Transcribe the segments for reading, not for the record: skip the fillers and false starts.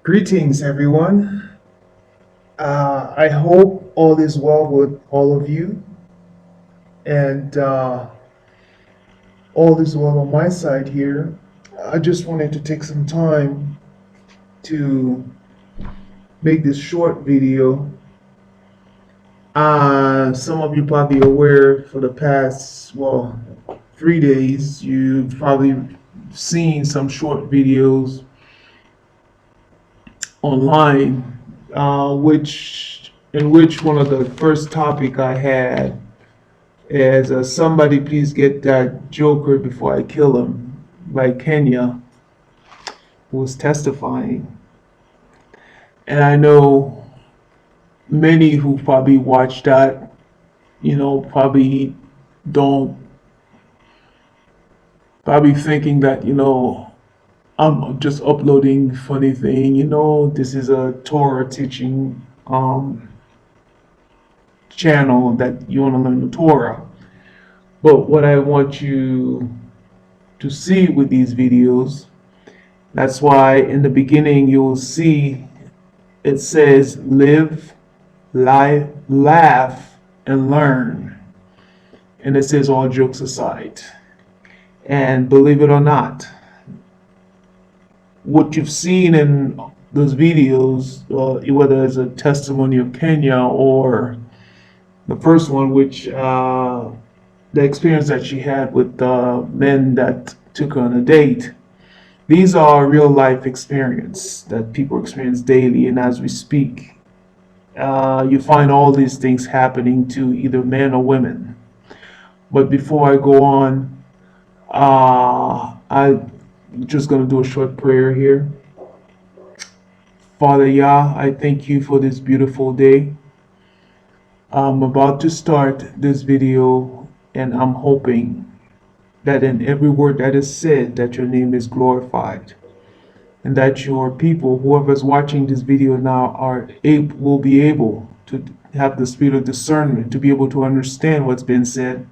Greetings, everyone. I hope all is well with all of you, and all is well on my side here. I just wanted to take some time to make this short video. Some of you probably aware for the past, 3 days, you've probably seen some short videos online, which one of the first topic I had is somebody please get that Joker before I kill him by Kenya, who was testifying. And I know many who probably watched that, probably don't, probably thinking that, I'm just uploading funny thing, this is a Torah teaching channel that you want to learn the Torah. But what I want you to see with these videos, that's why in the beginning you'll see it says live, laugh, and learn. And it says all jokes aside. And believe it or not, what you've seen in those videos, whether it's a testimony of Kenya or the first one, which the experience that she had with men that took her on a date, these are real life experience that people experience daily. And as we speak, you find all these things happening to either men or women. But before I go on, I'm just going to do a short prayer here. Father Yah, I thank you for this beautiful day. I'm about to start this video, and I'm hoping that in every word that is said, that your name is glorified, and that your people, whoever's watching this video now, will be able to have the spirit of discernment, to be able to understand what's been said,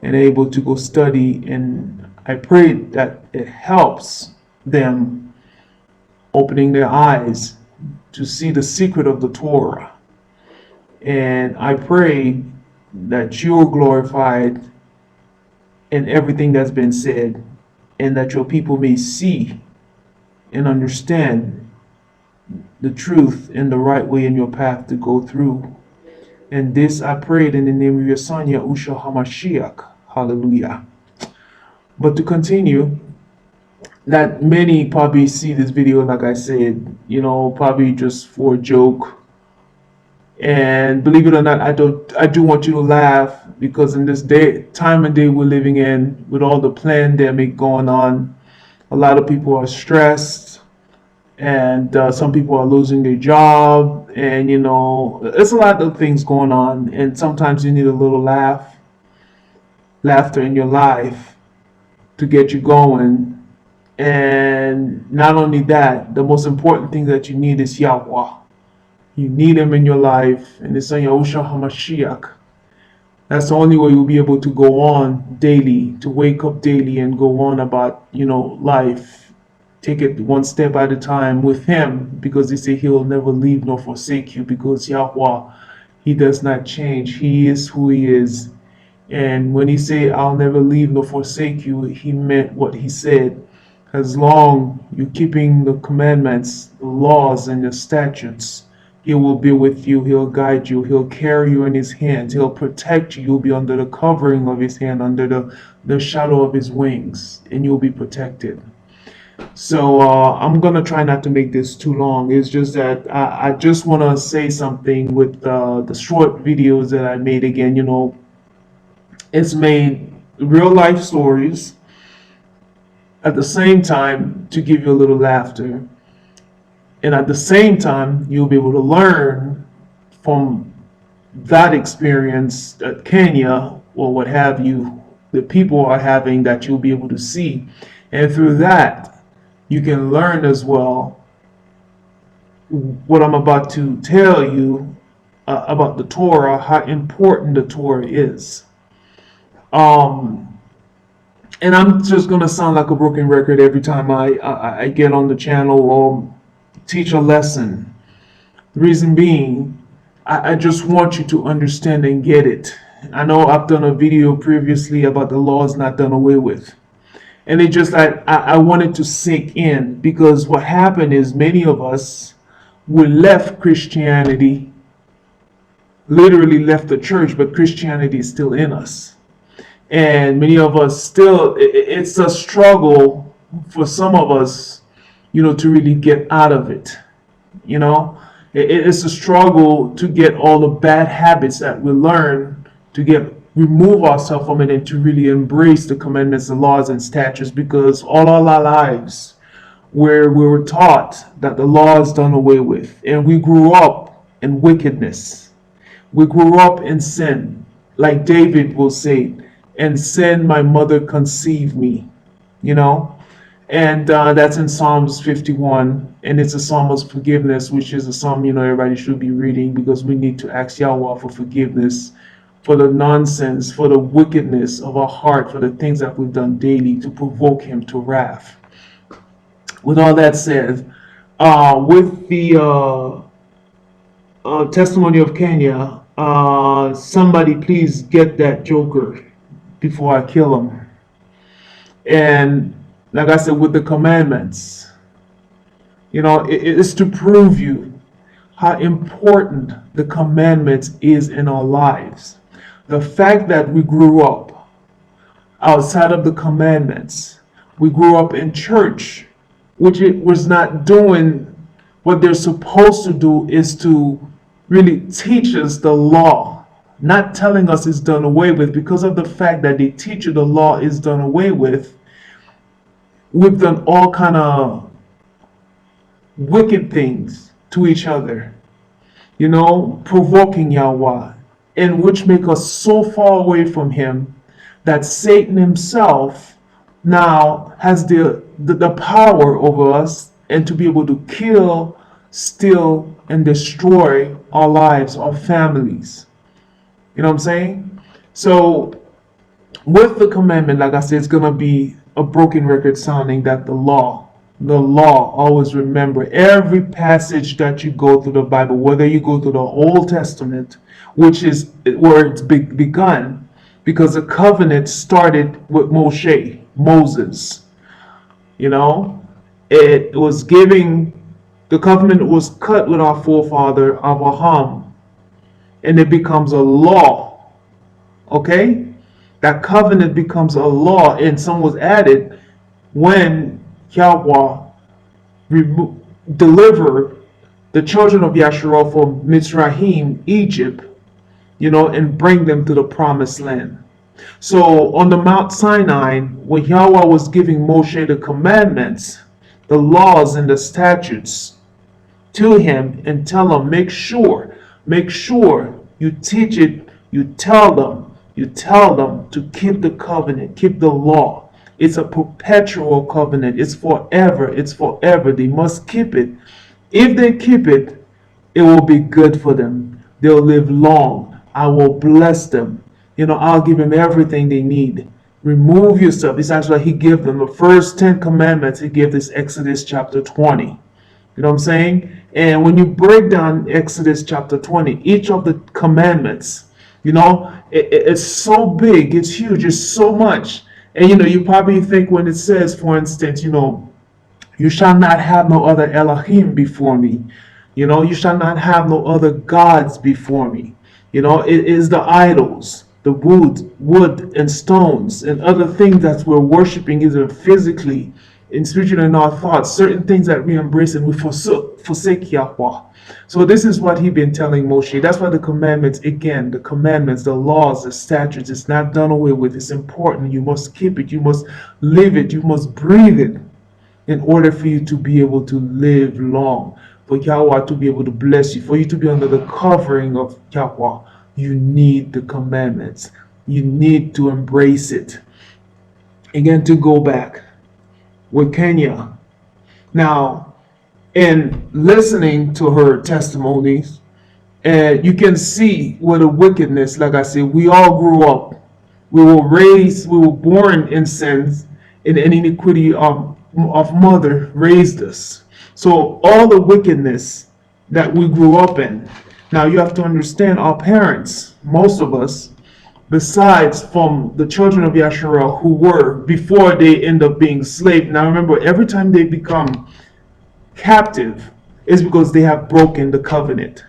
and able to go study. And I pray that it helps them opening their eyes to see the secret of the Torah. And I pray that you're glorified in everything that's been said, and that your people may see and understand the truth in the right way in your path to go through. And this I prayed in the name of your son, YAHUSHA HAMASHIACH. Hallelujah. But to continue, that many probably see this video, like I said, probably just for a joke. And believe it or not, I do want you to laugh, because in this time and day we're living in, with all the pandemic going on, a lot of people are stressed, and some people are losing their job, and it's a lot of things going on, and sometimes you need a little laughter in your life to get you going. And not only that, the most important thing that you need is YAHUAH. You need him in your life, and it's on YAHUSHA HAMASHIACH. That's the only way you'll be able to go on daily, to wake up daily and go on about, life. Take it one step at a time with him, because they say he'll never leave nor forsake you, because YAHUAH, he does not change. He is who he is. And when he said, I'll never leave nor forsake you, he meant what he said. As long you're keeping the commandments, the laws, and the statutes, he will be with you. He'll guide you. He'll carry you in his hands. He'll protect you. You'll be under the covering of his hand, under the shadow of his wings, and you'll be protected. So I'm going to try not to make this too long. It's just that I just want to say something with the short videos that I made. Again, it's made real life stories at the same time to give you a little laughter. And at the same time, you'll be able to learn from that experience that Kenya or what have you, the people are having, that you'll be able to see. And through that, you can learn as well what I'm about to tell you about the Torah, how important the Torah is. And I'm just going to sound like a broken record every time I get on the channel, or teach a lesson. The reason being, I just want you to understand and get it. I know I've done a video previously about the laws not done away with. And it just like I wanted to sink in, because what happened is many of us, we left Christianity, literally left the church, but Christianity is still in us. And many of us still, it's a struggle for some of us, to really get out of it. It's a struggle to get all the bad habits that we learn, to remove ourselves from it, and to really embrace the commandments, the laws, and statutes, because all our lives where we were taught that the law is done away with, and we grew up in wickedness. We grew up in sin, like David will say, "And sin my mother conceived me," and that's in Psalms 51, and it's a psalm of forgiveness, which is a psalm everybody should be reading, because we need to ask YAHUAH for forgiveness for the nonsense, for the wickedness of our heart, for the things that we've done daily to provoke him to wrath. With all that said, with the testimony of Kenya, somebody please get that joker before I kill him. And like I said, with the commandments, it is to prove you how important the commandments is in our lives. The fact that we grew up outside of the commandments, we grew up in church, which it was not doing what they're supposed to do, is to really teach us the law, not telling us it's done away with. Because of the fact that they teach you the law is done away with, we've done all kind of wicked things to each other, provoking YAHUAH, and which make us so far away from him that Satan himself now has the power over us, and to be able to kill, steal, and destroy our lives, our families. You know what I'm saying? So with the commandment, like I said, it's going to be a broken record sounding that the law, always remember every passage that you go through the Bible, whether you go through the Old Testament, which is where it's begun, because the covenant started with Moses. It was the covenant was cut with our forefather Abraham, and it becomes a law. Okay? That covenant becomes a law, and some was added when YAHUAH delivered the children of Yashar'el from Mitzrayim, Egypt, and bring them to the promised land. So on the Mount Sinai, when YAHUAH was giving Moshe the commandments, the laws and the statutes to him, and tell him, make sure you teach it, you tell them to keep the covenant, keep the law. It's a perpetual covenant. It's forever. They must keep it. If they keep it, it will be good for them. They'll live long. I will bless them. I'll give them everything they need. Remove yourself. It's actually he gave them the first 10 commandments. He gave this Exodus chapter 20. You know what I'm saying? And when you break down Exodus chapter 20, each of the commandments, it's so big, it's huge, it's so much. And you probably think when it says, for instance, you shall not have no other Elohim before me. You shall not have no other gods before me. It is the idols, the wood and stones and other things that we're worshiping, either physically and spiritually in our thoughts, certain things that we embrace and we forsake YAHUAH. So this is what he's been telling Moshe. That's why the commandments, again, the commandments, the laws, the statutes, it's not done away with. It's important. You must keep it. You must live it. You must breathe it in order for you to be able to live long. For YAHUAH to be able to bless you, for you to be under the covering of YAHUAH, you need the commandments. You need to embrace it. Again, to go back with Kenya. Now, in listening to her testimonies, and you can see where the wickedness, like I said, we all grew up. We were born in sins, and iniquity of mother raised us. So all the wickedness that we grew up in. Now you have to understand our parents, most of us, besides from the children of Yashar'el who were before they end up being slaves. Now remember, every time they become captive is because they have broken the covenant.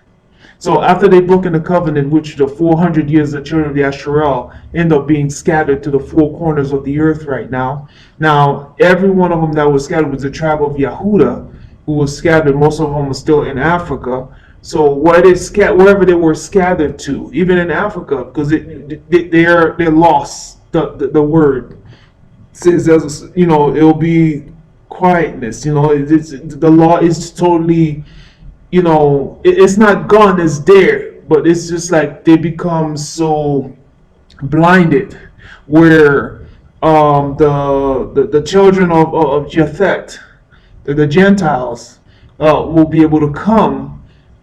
So after they broken the covenant, which the 400 years the children of Yashar'el end up being scattered to the four corners of the earth right now. Now every one of them that was scattered was the tribe of Yehudah, who was scattered. Most of them were still in Africa. So wherever they were scattered to, even in Africa, because they're lost. The word says, it'll be quietness. The law is totally, it's not gone, it's there, but it's just like they become so blinded, where the children of Japhet, the Gentiles, will be able to come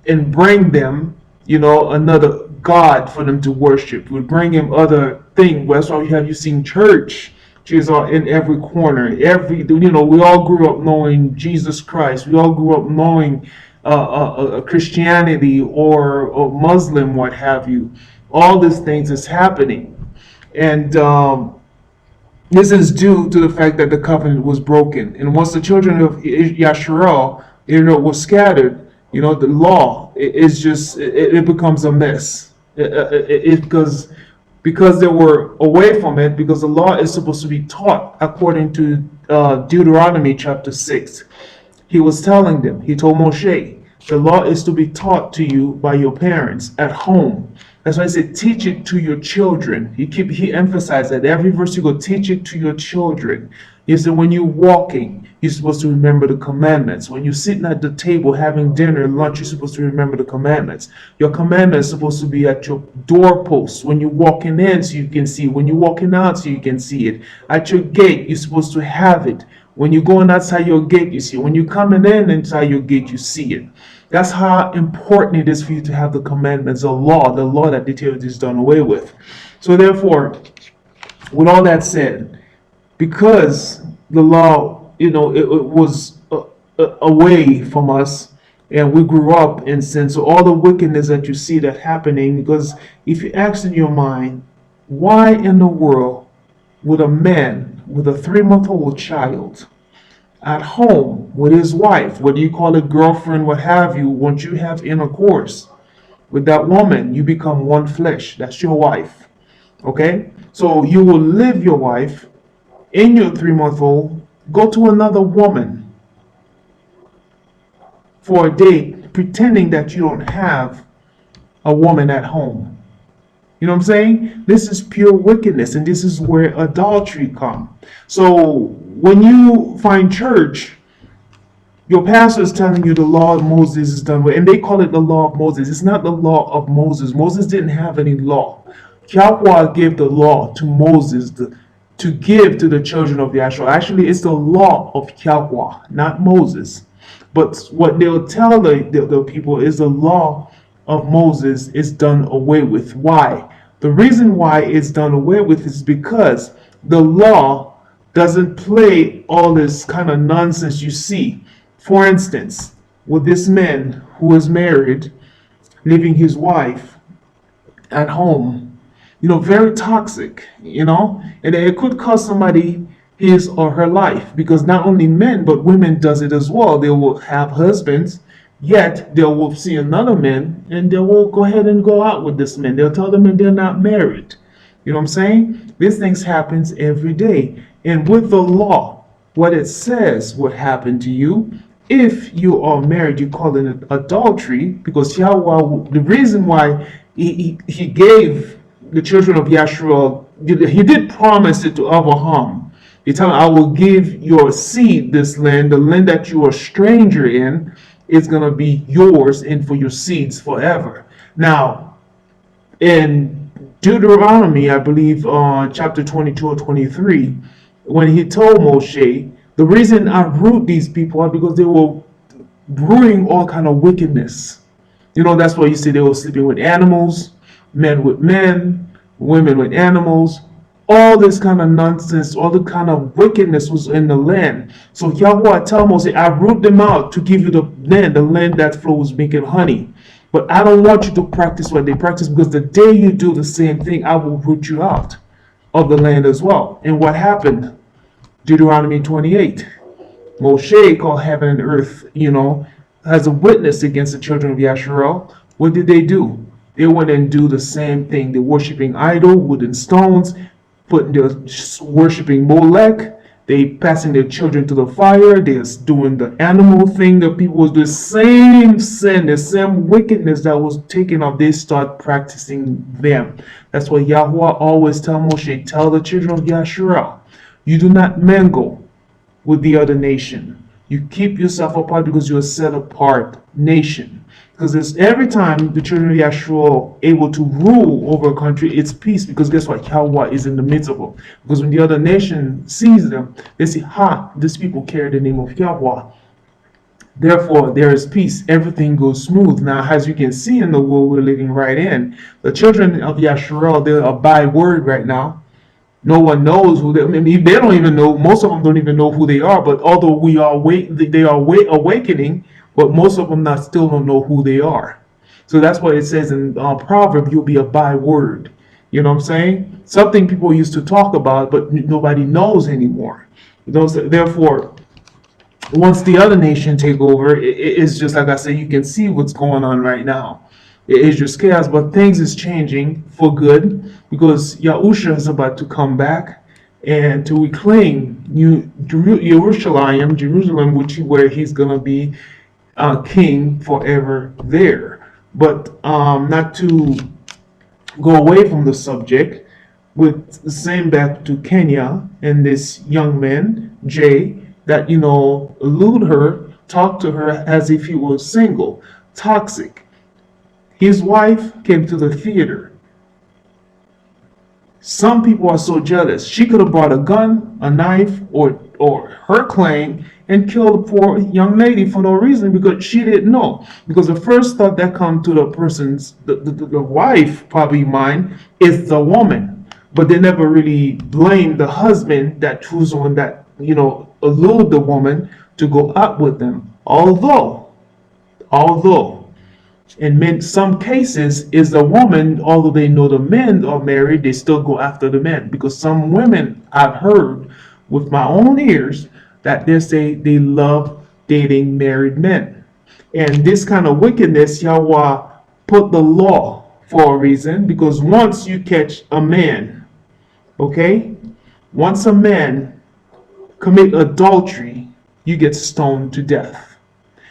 and bring them, another God for them to worship. We bring him other things. That's why you seen churches are in every corner. We all grew up knowing Jesus Christ. We all grew up knowing Christianity or Muslim, what have you. All these things is happening, and this is due to the fact that the covenant was broken. And once the children of Yashar'el, was scattered, the law is just it becomes a mess. Because they were away from it, because the law is supposed to be taught according to Deuteronomy chapter 6. He was telling them, he told Moshe, the law is to be taught to you by your parents at home. That's why I said, teach it to your children. He emphasized that every verse you go, teach it to your children. He said, when you're walking, you're supposed to remember the commandments. When you're sitting at the table having dinner and lunch, you're supposed to remember the commandments. Your commandments are supposed to be at your doorposts. When you're walking in, so you can see. When you're walking out, so you can see it. At your gate, you're supposed to have it. When you're going outside your gate, you see it. When you're coming in inside your gate, you see it. That's how important it is for you to have the commandments, the law that they tell you is done away with. So therefore, with all that said, because the law, it was away from us, and we grew up in sin. So all the wickedness that you see that happening, because if you ask in your mind, why in the world would a man with a 3-month-old child at home with his wife, whether you call it girlfriend, what have you, once you have intercourse with that woman, you become one flesh. That's your wife. Okay? So you will leave your wife in your 3-month-old, go to another woman for a date, pretending that you don't have a woman at home. You know what I'm saying? This is pure wickedness, and this is where adultery comes. So when you find church, your pastor is telling you the law of Moses is done with, and they call it the law of Moses. It's not the law of Moses. Moses didn't have any law. YAHUAH gave the law to Moses to give to the children of Yashar'el. Actually, it's the law of YAHUAH, not Moses. But what they'll tell the people is the law of Moses is done away with. Why? The reason why it's done away with is because the law doesn't play all this kind of nonsense you see. For instance, with this man who is married, leaving his wife at home, very toxic, and it could cost somebody his or her life, because not only men but women does it as well. They will have husbands, yet they will see another man and they will go ahead and go out with this man. They'll tell them that they're not married. You know what I'm saying? These things happens every day. And with the law, what it says would happen to you if you are married, you call it adultery, because YAHUAH, the reason why he gave the children of Yashar'el, he did promise it to Abraham. He told him, I will give your seed this land, the land that you are a stranger in, is going to be yours and for your seeds forever. Now, in Deuteronomy, I believe, chapter 22 or 23, when he told Moshe, the reason I root these people out because they were brewing all kind of wickedness. That's why you see they were sleeping with animals, men with men, women with animals, all this kind of nonsense, all the kind of wickedness was in the land. So Yahuwah tell Moses, I root them out to give you the land that flows milk and honey. But I don't want you to practice what they practice, because the day you do the same thing, I will root you out of the land as well. And what happened? Deuteronomy 28. Moshe called heaven and earth, as a witness against the children of Yashar'el. What did they do? They went and do the same thing. They're worshiping idol, wooden stones, they're worshiping Molech. They passing their children to the fire. They're doing the animal thing. The people was the same sin, the same wickedness that was taken up. They start practicing them. That's why Yahuwah always tell Moshe, tell the children of Yashar'el, you do not mingle with the other nation. You keep yourself apart, because you're a set apart nation. Because every time the children of Yashar'el are able to rule over a country, it's peace. Because guess what? Yahuwah is in the midst of them. Because when the other nation sees them, they say, these people carry the name of Yahuwah. Therefore, there is peace. Everything goes smooth. Now, as you can see in the world we're living right in, the children of Yashar'el, they're a byword right now. No one knows who they. They don't even know. Most of them don't even know who they are. But although they are awakening, but most of them still don't know who they are. So that's what it says in Proverbs. You'll be a byword. You know what I'm saying? Something people used to talk about, but nobody knows anymore. Therefore, once the other nation take over, it's just like I said. You can see what's going on right now. It's just chaos, but things is changing for good, because Yahusha is about to come back and to reclaim Jerusalem, where he's gonna be king forever there. But not to go away from the subject, with the same back to Kenya and this young man Jay that elude her, talk to her as if he was single, toxic. His wife came to the theater. Some people are so jealous. She could have brought a gun, a knife, or her claim, and killed the poor young lady for no reason, because she didn't know. Because the first thought that comes to the person's, the wife probably mind, is the woman. But they never really blame the husband who's the one that, allured the woman to go out with them. Although, in some cases, is the woman, although they know the men are married, they still go after the men. Because some women, I've heard with my own ears, that they say they love dating married men. And this kind of wickedness, Yahuwah put the law for a reason. Because once you catch a man, once a man commit adultery, you get stoned to death.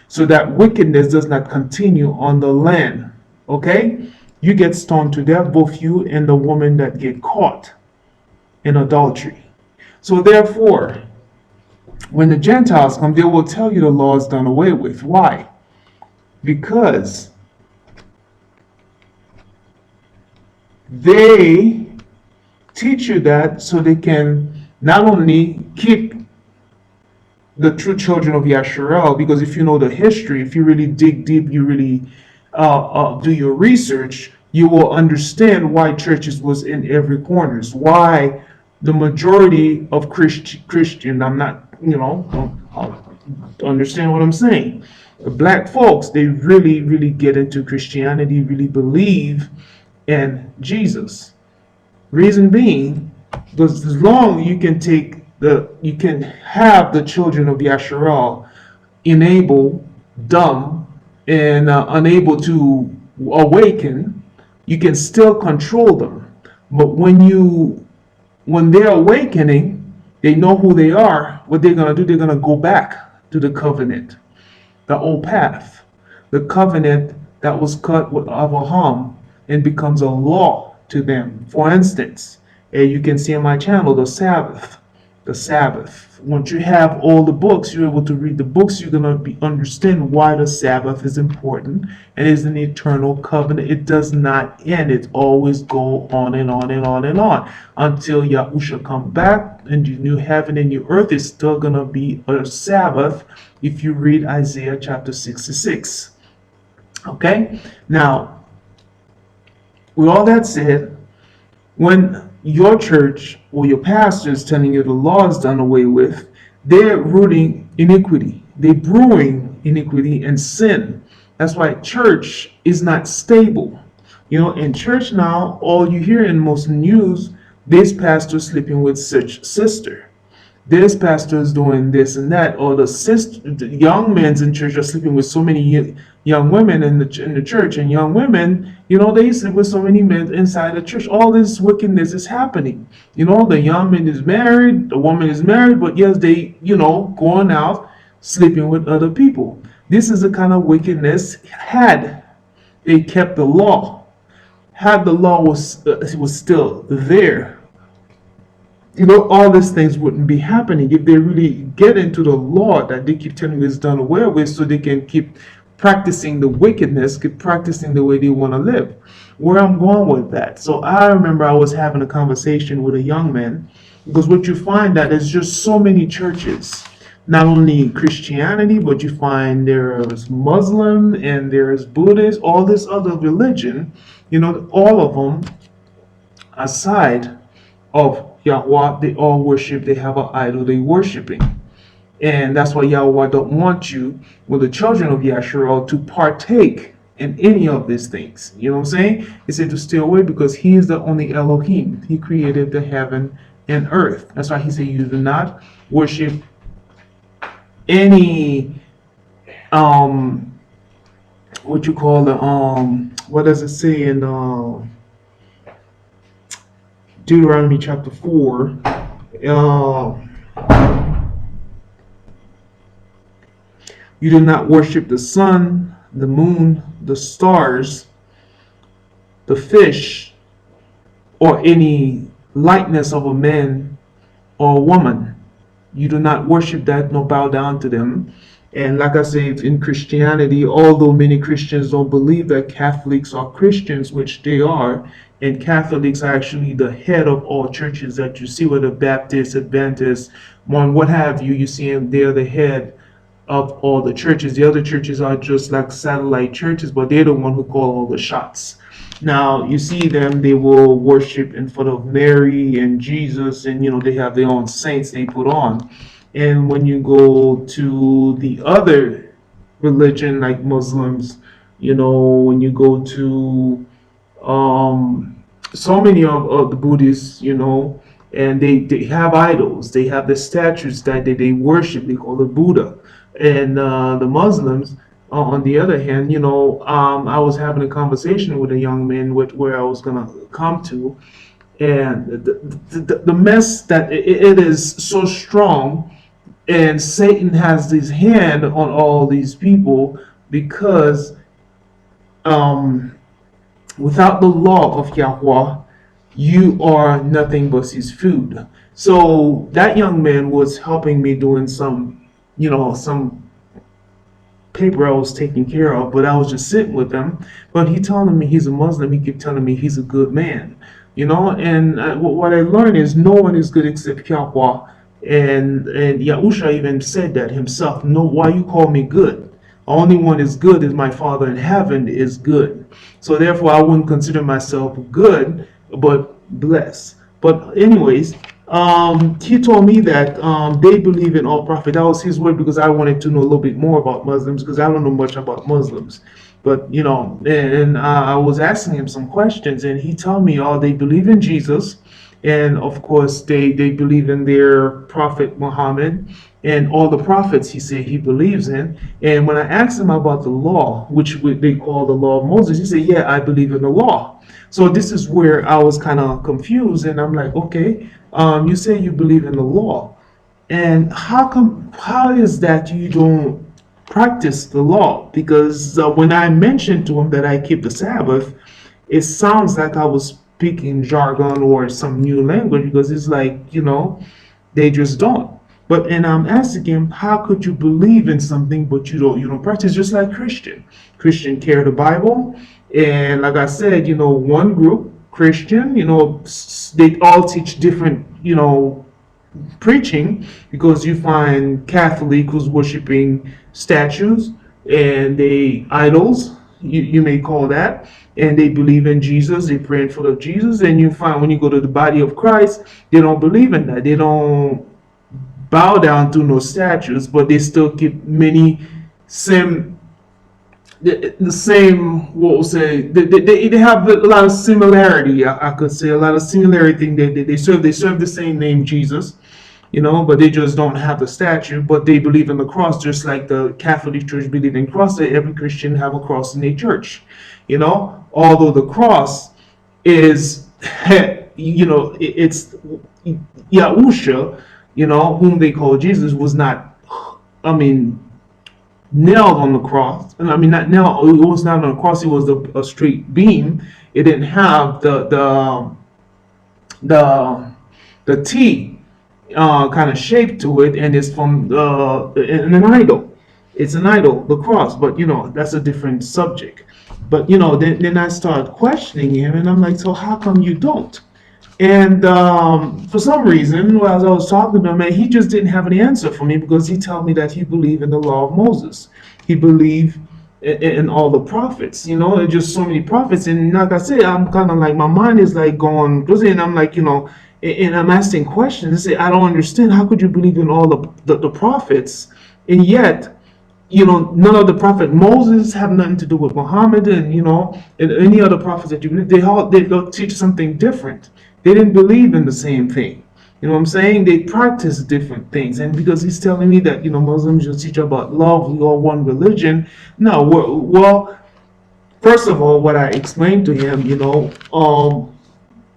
So that wickedness does not continue on the land. You get stoned to death, both you and the woman that get caught in adultery. So therefore, when the Gentiles come, they will tell you the law is done away with. Why? Because they teach you that so they can not only keep the true children of Yashar'el, because if you know the history, if you really dig deep, you really do your research, you will understand why churches was in every corners, why the majority of Christian, I'm not, understand what I'm saying. The black folks, they really, really get into Christianity, really believe in Jesus. Reason being, because as long you can have the children of Yashar'el enable, dumb, and unable to awaken, you can still control them. But when they're awakening, they know who they are. What they're gonna do, they're gonna go back to the covenant, the old path, the covenant that was cut with Abraham and becomes a law to them. For instance, you can see on my channel the Sabbath. Once you have all the books, you're able to read the books, you're going to understand why the Sabbath is important and is an eternal covenant. It does not end. It always go on and on and on and on until Yahusha come back and the new heaven and new earth is still going to be a Sabbath if you read Isaiah chapter 66. Now, with all that said, when your church or your pastor is telling you the law is done away with, they're rooting iniquity. They're brewing iniquity and sin. That's why church is not stable. In church now, all you hear in most news, this pastor sleeping with such sister. This pastor is doing this and that, or the young men in church are sleeping with so many young women in the church, and young women, they sleep with so many men inside the church. All this wickedness is happening. The young man is married, the woman is married, but yes, they, going out sleeping with other people. This is the kind of wickedness had they kept the law. Had the law was still there, all these things wouldn't be happening if they really get into the law that they keep telling you is done away with, so they can keep practicing the wickedness, keep practicing the way they want to live. Where I'm going with that. So I remember I was having a conversation with a young man, because what you find that there's just so many churches, not only Christianity, but you find there's Muslim and there's Buddhist, all this other religion, all of them aside of YAHUAH, they all worship, they have an idol they worshiping. And that's why YAHUAH don't want you, with the children of Yashar'el, to partake in any of these things. You know what I'm saying? He said to stay away, because he is the only Elohim. He created the heaven and earth. That's why he said you do not worship any what you call the what does it say in Deuteronomy chapter 4, you do not worship the sun, the moon, the stars, the fish, or any likeness of a man or a woman. You do not worship that, nor bow down to them. And like I said, in Christianity, although many Christians don't believe that Catholics are Christians, which they are, and Catholics are actually the head of all churches that you see, whether Baptists, Adventists, what have you, you see them, they're the head of all the churches. The other churches are just like satellite churches, but they're the one who call all the shots. Now, you see them, they will worship in front of Mary and Jesus, and they have their own saints they put on. And when you go to the other religion, like Muslims, when you go to so many of the Buddhists, and they have idols, they have the statues that they worship, they call it Buddha. And the Muslims, on the other hand, I was having a conversation with a young man where I was going to come to, and the mess that it is so strong, and Satan has his hand on all these people, because without the law of YAHUAH, you are nothing but his food. So that young man was helping me doing some paper I was taking care of, but I was just sitting with him. But he telling me he's a Muslim. He kept telling me he's a good man, and what I learned is no one is good except YAHUAH. And Yahusha even said that himself. No, why you call me good? Only one is good is my Father in heaven is good. So therefore I wouldn't consider myself good, but blessed. But anyways, he told me that they believe in all prophet. That was his word, because I wanted to know a little bit more about Muslims, because I don't know much about Muslims. But and I was asking him some questions, and he told me, they believe in Jesus. And of course, they believe in their prophet Muhammad and all the prophets he said he believes in. And when I asked him about the law, which they call the law of Moses, he said, yeah, I believe in the law. So this is where I was kind of confused. And I'm like, okay, you say you believe in the law. And how is that you don't practice the law? Because when I mentioned to him that I keep the Sabbath, it sounds like I was speaking jargon or some new language, because it's like, they just don't. And I'm asking him, how could you believe in something but you don't practice? Just like Christian carry the Bible, and like I said, one group Christian, they all teach different, preaching, because you find Catholic who's worshiping statues and they idols, you may call that, and they believe in Jesus, they pray in front of Jesus, and you find when you go to the body of Christ, they don't believe in that. They don't bow down to no statues, but they still keep many same the same, what we'll say, they have a lot of similarity. I could say a lot of similarity. They serve the same name, Jesus, but they just don't have the statue. But they believe in the cross, just like the Catholic Church believe in cross. That every Christian have a cross in their church. Although the cross is, it's Yahusha, whom they call Jesus, was not, I mean, nailed on the cross. And I mean, not nailed. It was not on the cross. It was a straight beam. It didn't have the T kind of shape to it, and it's from an idol. It's an idol, the cross. But that's a different subject. But then I started questioning him, and I'm like, so how come you don't? And for some reason, as I was talking to him, man, he just didn't have an answer for me, because he told me that he believed in the law of Moses. He believed in all the prophets. There's just so many prophets. And like I said, I'm kind of like, my mind is like going crazy, and I'm like, and I'm asking questions. I say, I don't understand. How could you believe in all the prophets, and yet, none of the prophet Moses have nothing to do with Muhammad, and and any other prophets that you believe, they'll teach something different. They didn't believe in the same thing. You know what I'm saying? They practice different things. And because he's telling me that, Muslims just teach about love, we all one religion. No, well, first of all, what I explained to him,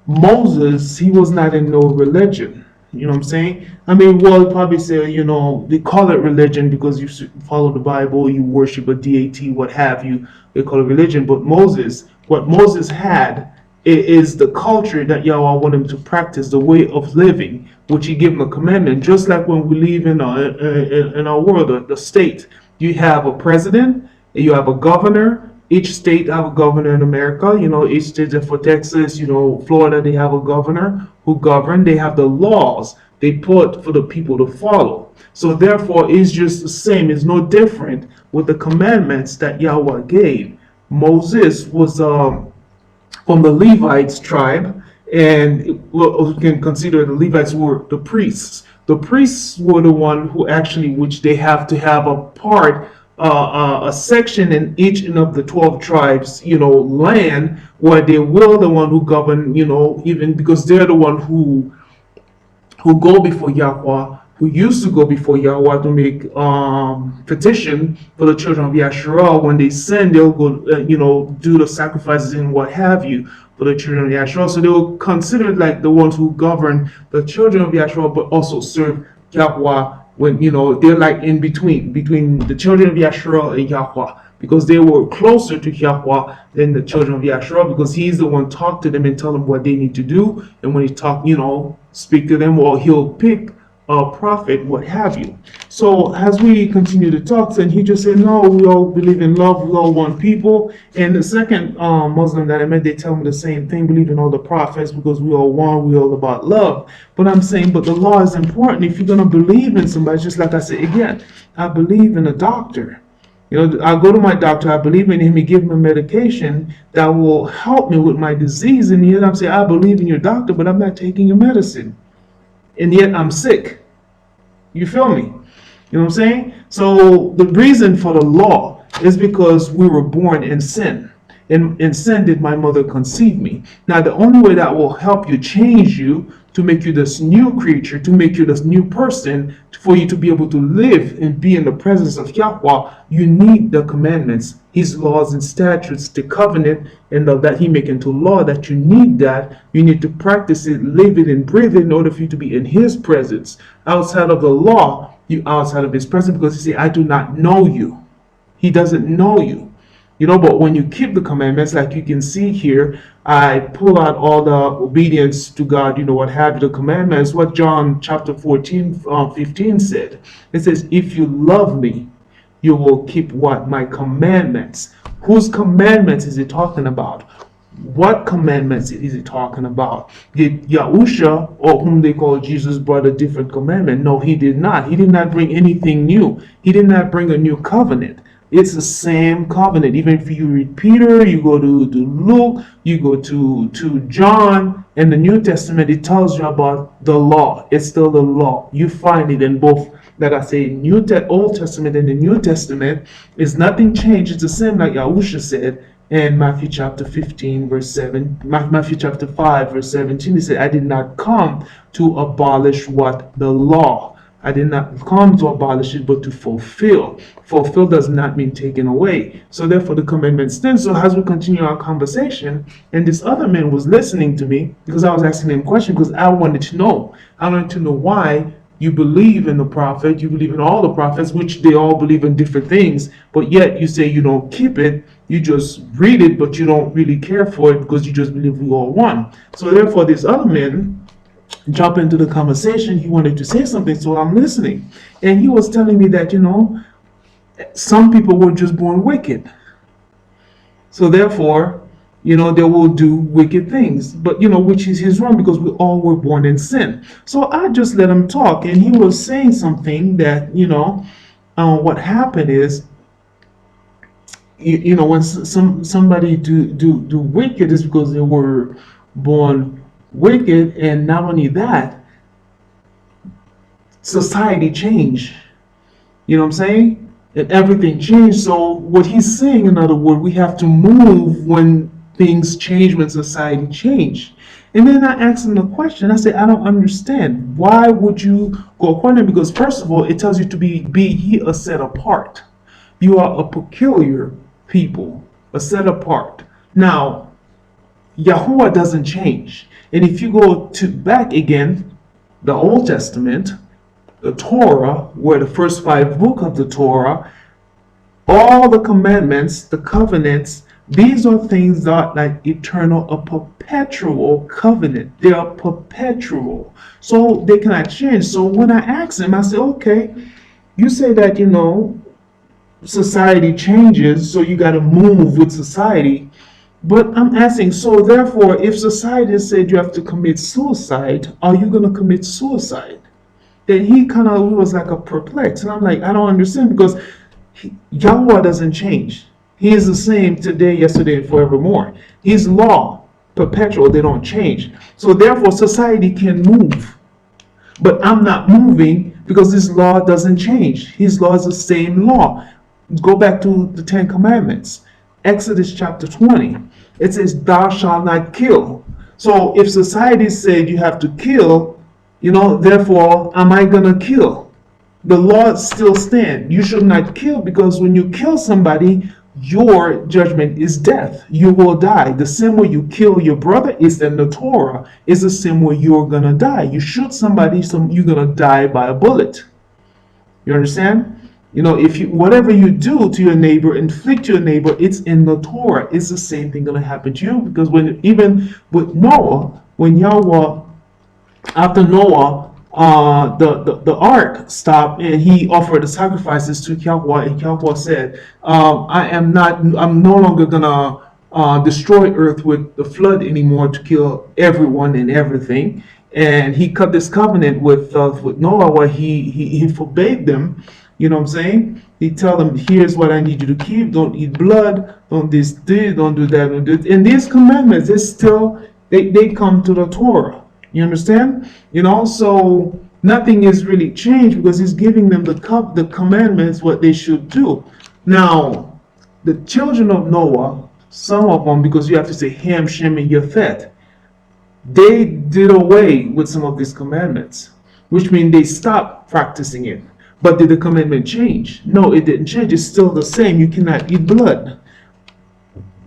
Moses, he was not in no religion. You know what I'm saying? I mean, well, probably say, they call it religion because you follow the Bible, you worship a deity, what have you. They call it religion. But what Moses had is the culture that Yahweh want him to practice, the way of living, which he gave him a commandment. Just like when we live in our world, the state, you have a president, you have a governor. Each state have a governor in America. Each state, for Texas, Florida, they have a governor who govern. They have the laws they put for the people to follow. So therefore, it's just the same. It's no different with the commandments that Yahweh gave. Moses was from the Levites tribe, and we can consider the Levites were the priests. The priests were the one who actually, which they have to have a part, a section in each of the 12 tribes, land, where they will the one who govern, even because they're the one who go before Yahweh, who used to go before Yahweh to make petition for the children of Yashar'el. When they sin, they'll go, do the sacrifices and what have you for the children of Yashar'el. So they were considered like the ones who govern the children of Yashar'el, but also serve Yahweh when, they're like in between the children of Yashar'el and Yahweh, because they were closer to Yahweh than the children of Yashar'el, because he's the one talk to them and tell them what they need to do. And when he talk, speak to them, or he'll pick a prophet, what have you. So as we continue to talk, and he just said, no, we all believe in love, we all one people. And the second Muslim that I met, they tell me the same thing, believe in all the prophets, because we all one, we all about love. But I'm saying, but the law is important. If you're going to believe in somebody, just like I said again, I believe in a doctor. I go to my doctor, I believe in him, he gives me medication that will help me with my disease, and yet I'm saying, I believe in your doctor, but I'm not taking your medicine. And yet I'm sick. You feel me? You know what I'm saying? So the reason for the law is because we were born in sin. In sin did my mother conceive me. Now the only way that will help you, change you, to make you this new creature, to make you this new person, for you to be able to live and be in the presence of Yahweh, you need the commandments, his laws and statutes, the covenant, and that he make into law, that you need that. You need to practice it, live it, and breathe it in order for you to be in his presence. Outside of the law, you outside of his presence, because he say, I do not know you. He doesn't know you. But when you keep the commandments, like you can see here, I pull out all the obedience to God, what have you, the commandments, what John chapter 14, 15 said. It says, if you love me, you will keep what? My commandments. Whose commandments is he talking about? What commandments is he talking about? Did Yahusha, or whom they call Jesus, brought a different commandment? No, he did not. He did not bring anything new. He did not bring a new covenant. It's the same covenant. Even if you read Peter, you go to Luke, you go to John, in the New Testament, it tells you about the law. It's still the law. You find it in both, like I say, Old Testament and the New Testament. Is nothing changed. It's the same, like Yahusha said in Matthew chapter 15, verse 7, Matthew chapter 5, verse 17. He said, I did not come to abolish what? The law. I did not come to abolish it, but to fulfill. Fulfill does not mean taken away. So therefore the commandment stands. So as we continue our conversation, and this other man was listening to me because I was asking him a question because I wanted to know. I wanted to know why you believe in the prophet, you believe in all the prophets, which they all believe in different things, but yet you say you don't keep it, you just read it, but you don't really care for it because you just believe we all one. So therefore this other man jump into the conversation. He wanted to say something, so I'm listening. And he was telling me that, some people were just born wicked. So therefore, they will do wicked things. But, which is his wrong because we all were born in sin. So I just let him talk. And he was saying something that, what happened is, when somebody do wicked is because they were born wicked, and not only that, society changed. You know what I'm saying? And everything changed. So what he's saying, in other words, we have to move when things change, when society change. And then I asked him the question. I said, I don't understand. Why would you go according? Because first of all, it tells you to be ye a set apart. You are a peculiar people, a set apart. Now, Yahuwah doesn't change. And if you go to back again, the Old Testament, the Torah, where the first 5 books of the Torah, all the commandments, the covenants, these are things that are like eternal, a perpetual covenant. They are perpetual. So they cannot change. So when I asked him, I said, okay, you say that, society changes, so you got to move with society. But I'm asking, so therefore, if society said you have to commit suicide, are you going to commit suicide? Then he was like a perplexed. And I'm like, I don't understand, because Yahweh doesn't change. He is the same today, yesterday, and forevermore. His law, perpetual, they don't change. So therefore, society can move. But I'm not moving because his law doesn't change. His law is the same law. Go back to the 10 Commandments. Exodus chapter 20. It says, thou shalt not kill. So if society said you have to kill, therefore, am I going to kill? The law still stands. You should not kill, because when you kill somebody, your judgment is death. You will die. The same way you kill your brother is in the Torah. It's the same way you're going to die. You shoot somebody, you're going to die by a bullet. You understand? If whatever you do to your neighbor, inflict your neighbor, it's in the Torah. It's the same thing going to happen to you, because even with Noah, when Yahweh, after Noah, the ark stopped and he offered the sacrifices to Yahweh, and Yahweh said, I'm no longer gonna destroy earth with the flood anymore to kill everyone and everything. And he cut this covenant with Noah, where he forbade them. You know what I'm saying? He tell them, here's what I need you to keep. Don't eat blood. Don't don't do that. Don't do it. And these commandments, they come to the Torah. You understand? So nothing is really changed, because he's giving them the commandments, what they should do. Now, the children of Noah, some of them, because you have to say Ham, Shem, and Yafet, they did away with some of these commandments, which means they stopped practicing it. But did the commandment change? No, it didn't change. It's still the same. You cannot eat blood.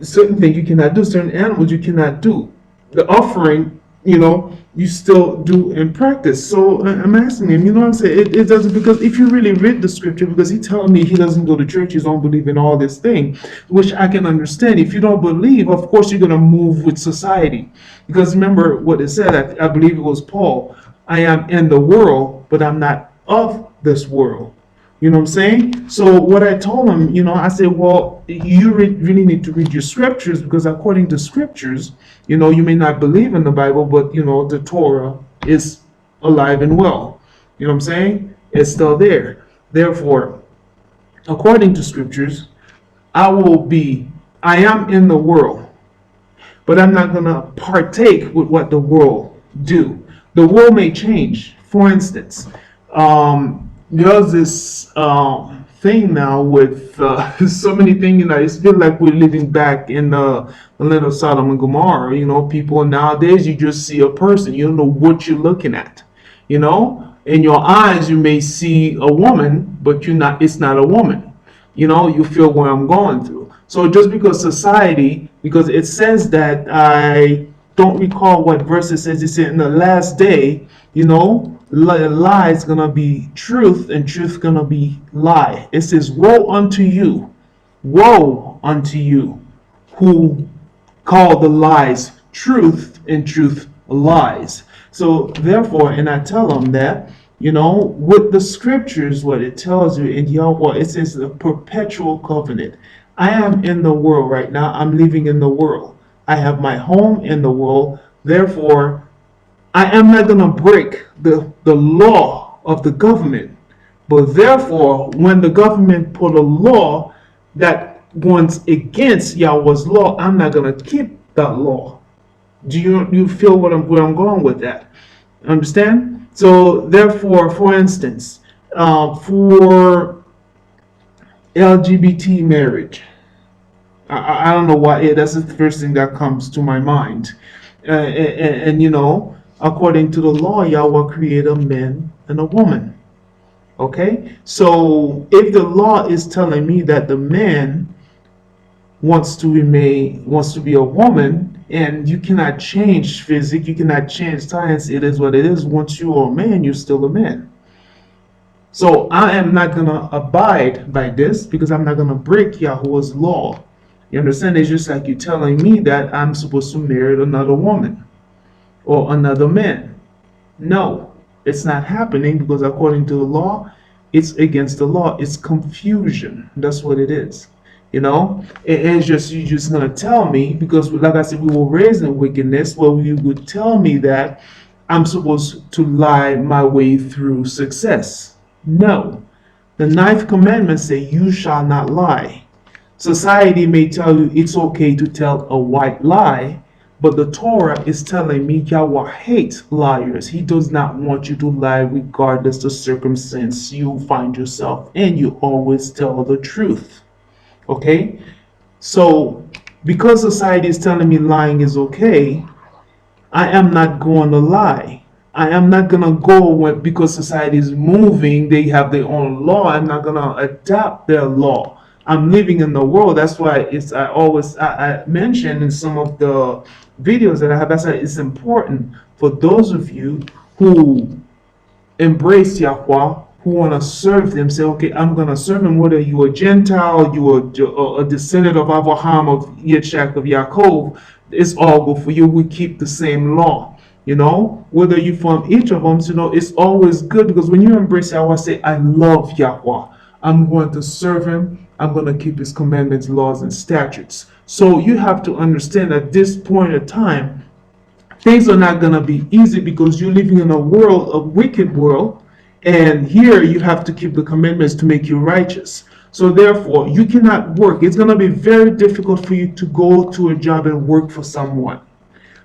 Certain things you cannot do. Certain animals you cannot do. The offering, you still do in practice. So I'm asking him, what I'm saying? It doesn't, because if you really read the scripture, because he telling me he doesn't go to church, he don't believe in all this thing, which I can understand. If you don't believe, of course you're going to move with society. Because remember what it said, I believe it was Paul, I am in the world, but I'm not of this world. You know what I'm saying? So what I told him, I said, well, you really need to read your scriptures, because according to scriptures, you may not believe in the Bible, but the Torah is alive and well. You know what I'm saying? It's still there. Therefore, according to scriptures, I am in the world, but I'm not going to partake with what the world do. The world may change. For instance, there's this thing now with so many things. It feels like we're living back in the land of Sodom and Gomorrah. People nowadays, you just see a person, you don't know what you're looking at. In your eyes, you may see a woman, but it's not a woman. You feel what I'm going through. So just because because it says that, I don't recall what verse it says. It said in the last day, lie is gonna be truth, and truth gonna be lie. It says, woe unto you who call the lies truth and truth lies. So therefore, and I tell them that, with the scriptures, what it tells you in YAHUAH, it says the perpetual covenant. I am in the world right now. I'm living in the world. I have my home in the world. Therefore, I am not going to break the law of the government. But therefore, when the government put a law that goes against Yahweh's law, I'm not going to keep that law. Do you feel where I'm going with that? Understand? So therefore, for instance, for LGBT marriage, I don't know why. That's the first thing that comes to my mind. And according to the law, Yahweh created a man and a woman. Okay? So if the law is telling me that the man wants to be a woman, and you cannot change physics, you cannot change science, it is what it is. Once you are a man, you're still a man. So I am not going to abide by this, because I'm not going to break Yahweh's law. You understand? It's just like you telling me that I'm supposed to marry another woman or another man. No, it's not happening, because according to the law, it's against the law. It's confusion. That's what it is. It's just, you're just going to tell me, because like I said, we were raised in wickedness. Well, you would tell me that I'm supposed to lie my way through success. No. The 9th commandment says, you shall not lie. Society may tell you it's okay to tell a white lie, but the Torah is telling me Yahweh hates liars. He does not want you to lie regardless of the circumstance you find yourself in. You always tell the truth. Okay? So, because society is telling me lying is okay, I am not going to lie. I am not going to go because society is moving, they have their own law. I'm not going to adapt their law. I'm living in the world. That's why I mentioned in some of the videos that I have, that's why it's important for those of you who embrace Yahweh, who want to serve them, say, okay, I'm going to serve him, whether you're a Gentile, you're a descendant of Abraham, of Yitzchak, of Yaakov, it's all good for you. We keep the same law. Whether you from each of them, it's always good, because when you embrace Yahweh, say, I love Yahweh. I'm going to serve him. I'm going to keep his commandments, laws, and statutes. So you have to understand at this point in time, things are not going to be easy, because you're living in a wicked world. And here you have to keep the commandments to make you righteous. So therefore, you cannot work. It's going to be very difficult for you to go to a job and work for someone.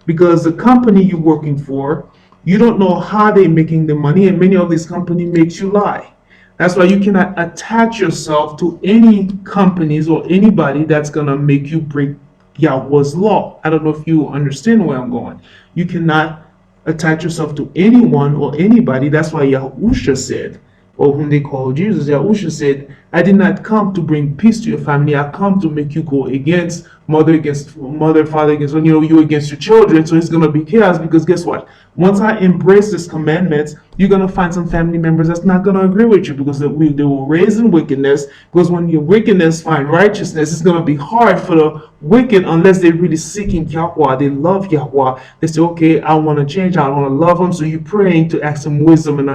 Because the company you're working for, you don't know how they're making the money. And many of these companies makes you lie. That's why you cannot attach yourself to any companies or anybody that's going to make you break Yahweh's law. I don't know if you understand where I'm going. You cannot attach yourself to anyone or anybody. That's why YAHUSHA said, or whom they call Jesus, YAHUSHA said, I did not come to bring peace to your family. I come to make you go against mother, father against, you against your children. So it's going to be chaos, because guess what? Once I embrace this commandments, you're going to find some family members that's not going to agree with you, because they were raised in wickedness. Because when your wickedness find righteousness, it's going to be hard for the wicked, unless they're really seeking Yahweh. They love Yahweh. They say, okay, I want to change. I want to love him. So you're praying to ask him wisdom and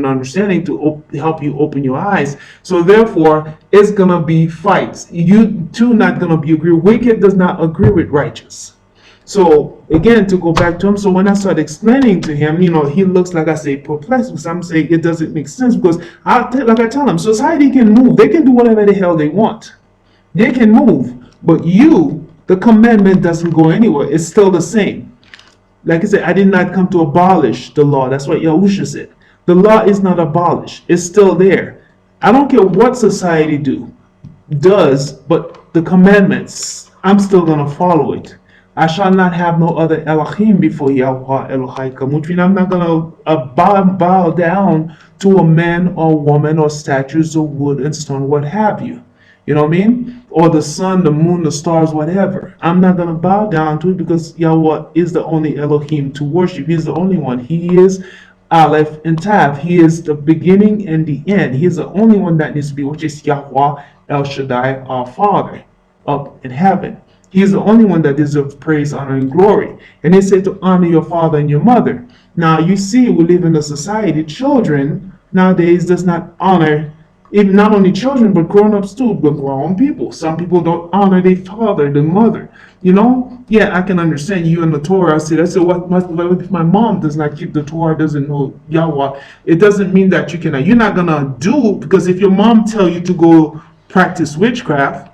understanding to help you open your eyes. So therefore, it's going to be fights. You two not going to be agree. Wicked does not agree with righteous. So again, to go back to him, so when I started explaining to him, he looks, like I say, perplexed, because I'm saying it doesn't make sense, because like I tell him, society can move. They can do whatever the hell they want. They can move, but you, the commandment doesn't go anywhere. It's still the same. Like I said, I did not come to abolish the law. That's what Yahusha said. The law is not abolished. It's still there. I don't care what society does, but the commandments, I'm still going to follow it. I shall not have no other Elohim before Yahuah Elohaikum, which means I'm not going to bow down to a man or woman or statues of wood and stone, what have you. You know what I mean? Or the sun, the moon, the stars, whatever. I'm not going to bow down to it because Yahuah is the only Elohim to worship. He's the only one. He is Aleph and Tav. He is the beginning and the end. He is the only one that needs to be, which is Yahuah El Shaddai, our Father, up in heaven. He is the only one that deserves praise, honor, and glory. And they say to honor your father and your mother. Now, you see, we live in a society, children nowadays does not honor, even not only children, but grown-ups too, but grown people. Some people don't honor their father, their mother. You know, yeah, I can understand you in the Torah. I said, what if my mom does not keep the Torah, doesn't know Yahweh? It doesn't mean that you're not going to do, because if your mom tell you to go practice witchcraft,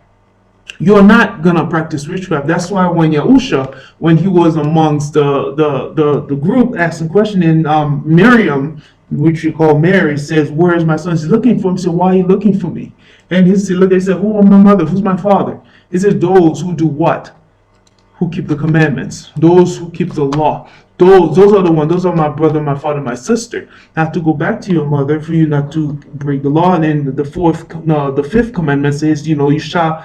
you're not gonna practice witchcraft. That's why when Yahusha, when he was amongst the group asking question in Miriam, which you call Mary, says, "Where is my son?" He's looking for him. He said, "Why are you looking for me?" And he said, "Look," they said, "Who are my mother? Who's my father?" He says, "Those who do what? Who keep the commandments. Those who keep the law. Those are the ones. Those are my brother, my father, my sister. Not to go back to your mother for you not to break the law." And then the fifth commandment says, you shall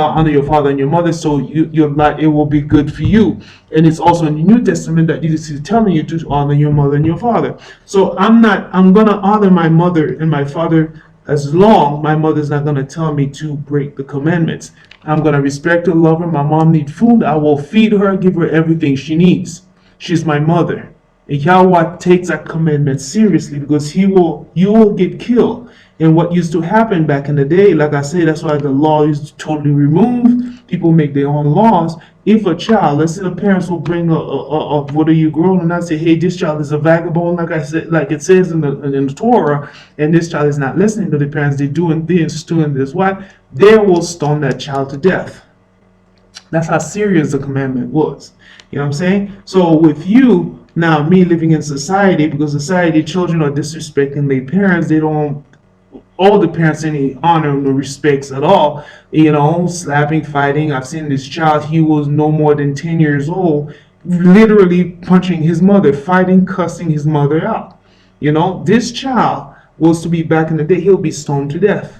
honor your father and your mother, so your life, it will be good for you. And it's also in the New Testament that Jesus is telling you to honor your mother and your father. So I'm gonna honor my mother and my father as long my mother's not gonna tell me to break the commandments. I'm gonna respect her, love her. My mom needs food. I will feed her, give her everything she needs. She's my mother. And Yahweh takes that commandment seriously because you will get killed. And what used to happen back in the day, like I said, that's why the law is totally removed. People make their own laws. If a child, let's say the parents will bring what are you grown, and I say, hey, this child is a vagabond, like I said, like it says in the Torah, and this child is not listening to the parents, they're doing this, doing this, what? They will stone that child to death. That's how serious the commandment was. You know what I'm saying? So with you, now me living in society, because society, children are disrespecting their parents, they don't owe the parents any honor or respects at all. Slapping, fighting. I've seen this child, he was no more than 10 years old, literally punching his mother, fighting, cussing his mother out. This child was to be back in the day, he'll be stoned to death.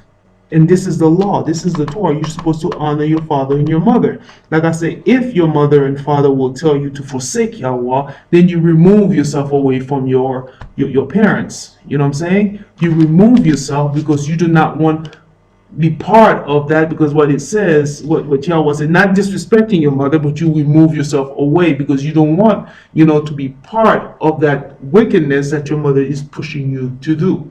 And this is the law. This is the Torah. You're supposed to honor your father and your mother. Like I say, if your mother and father will tell you to forsake Yahweh, then you remove yourself away from your parents. You know what I'm saying? You remove yourself because you do not want to be part of that, because what it says, what Yahweh said, not disrespecting your mother, but you remove yourself away because you don't want, to be part of that wickedness that your mother is pushing you to do.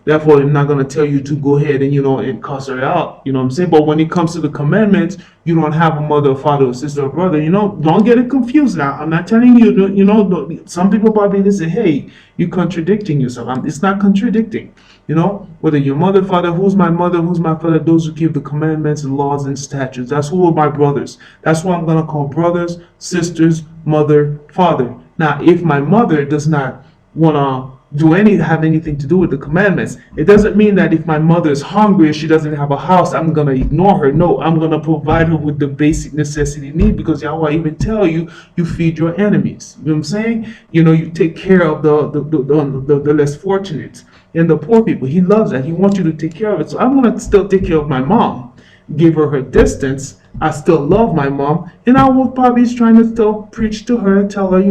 Therefore, I'm not going to tell you to go ahead and, and cuss her out. You know what I'm saying? But when it comes to the commandments, you don't have a mother, or father, or sister, or brother. Don't get it confused now. I'm not telling you, some people probably say, hey, you're contradicting yourself. It's not contradicting. Whether your mother, father, who's my mother, who's my father, those who keep the commandments and laws and statutes. That's who are my brothers. That's what I'm going to call brothers, sisters, mother, father. Now, if my mother does not want to have anything to do with the commandments, it doesn't mean that if my mother is hungry and she doesn't have a house, I'm going to ignore her. No, I'm going to provide her with the basic necessity need, because Yahweh even tell you feed your enemies. You know what I'm saying? You take care of the less fortunate and the poor people. He loves that. He wants you to take care of it. So I'm going to still take care of my mom, give her distance. I still love my mom, and I will probably trying to still preach to her, tell her,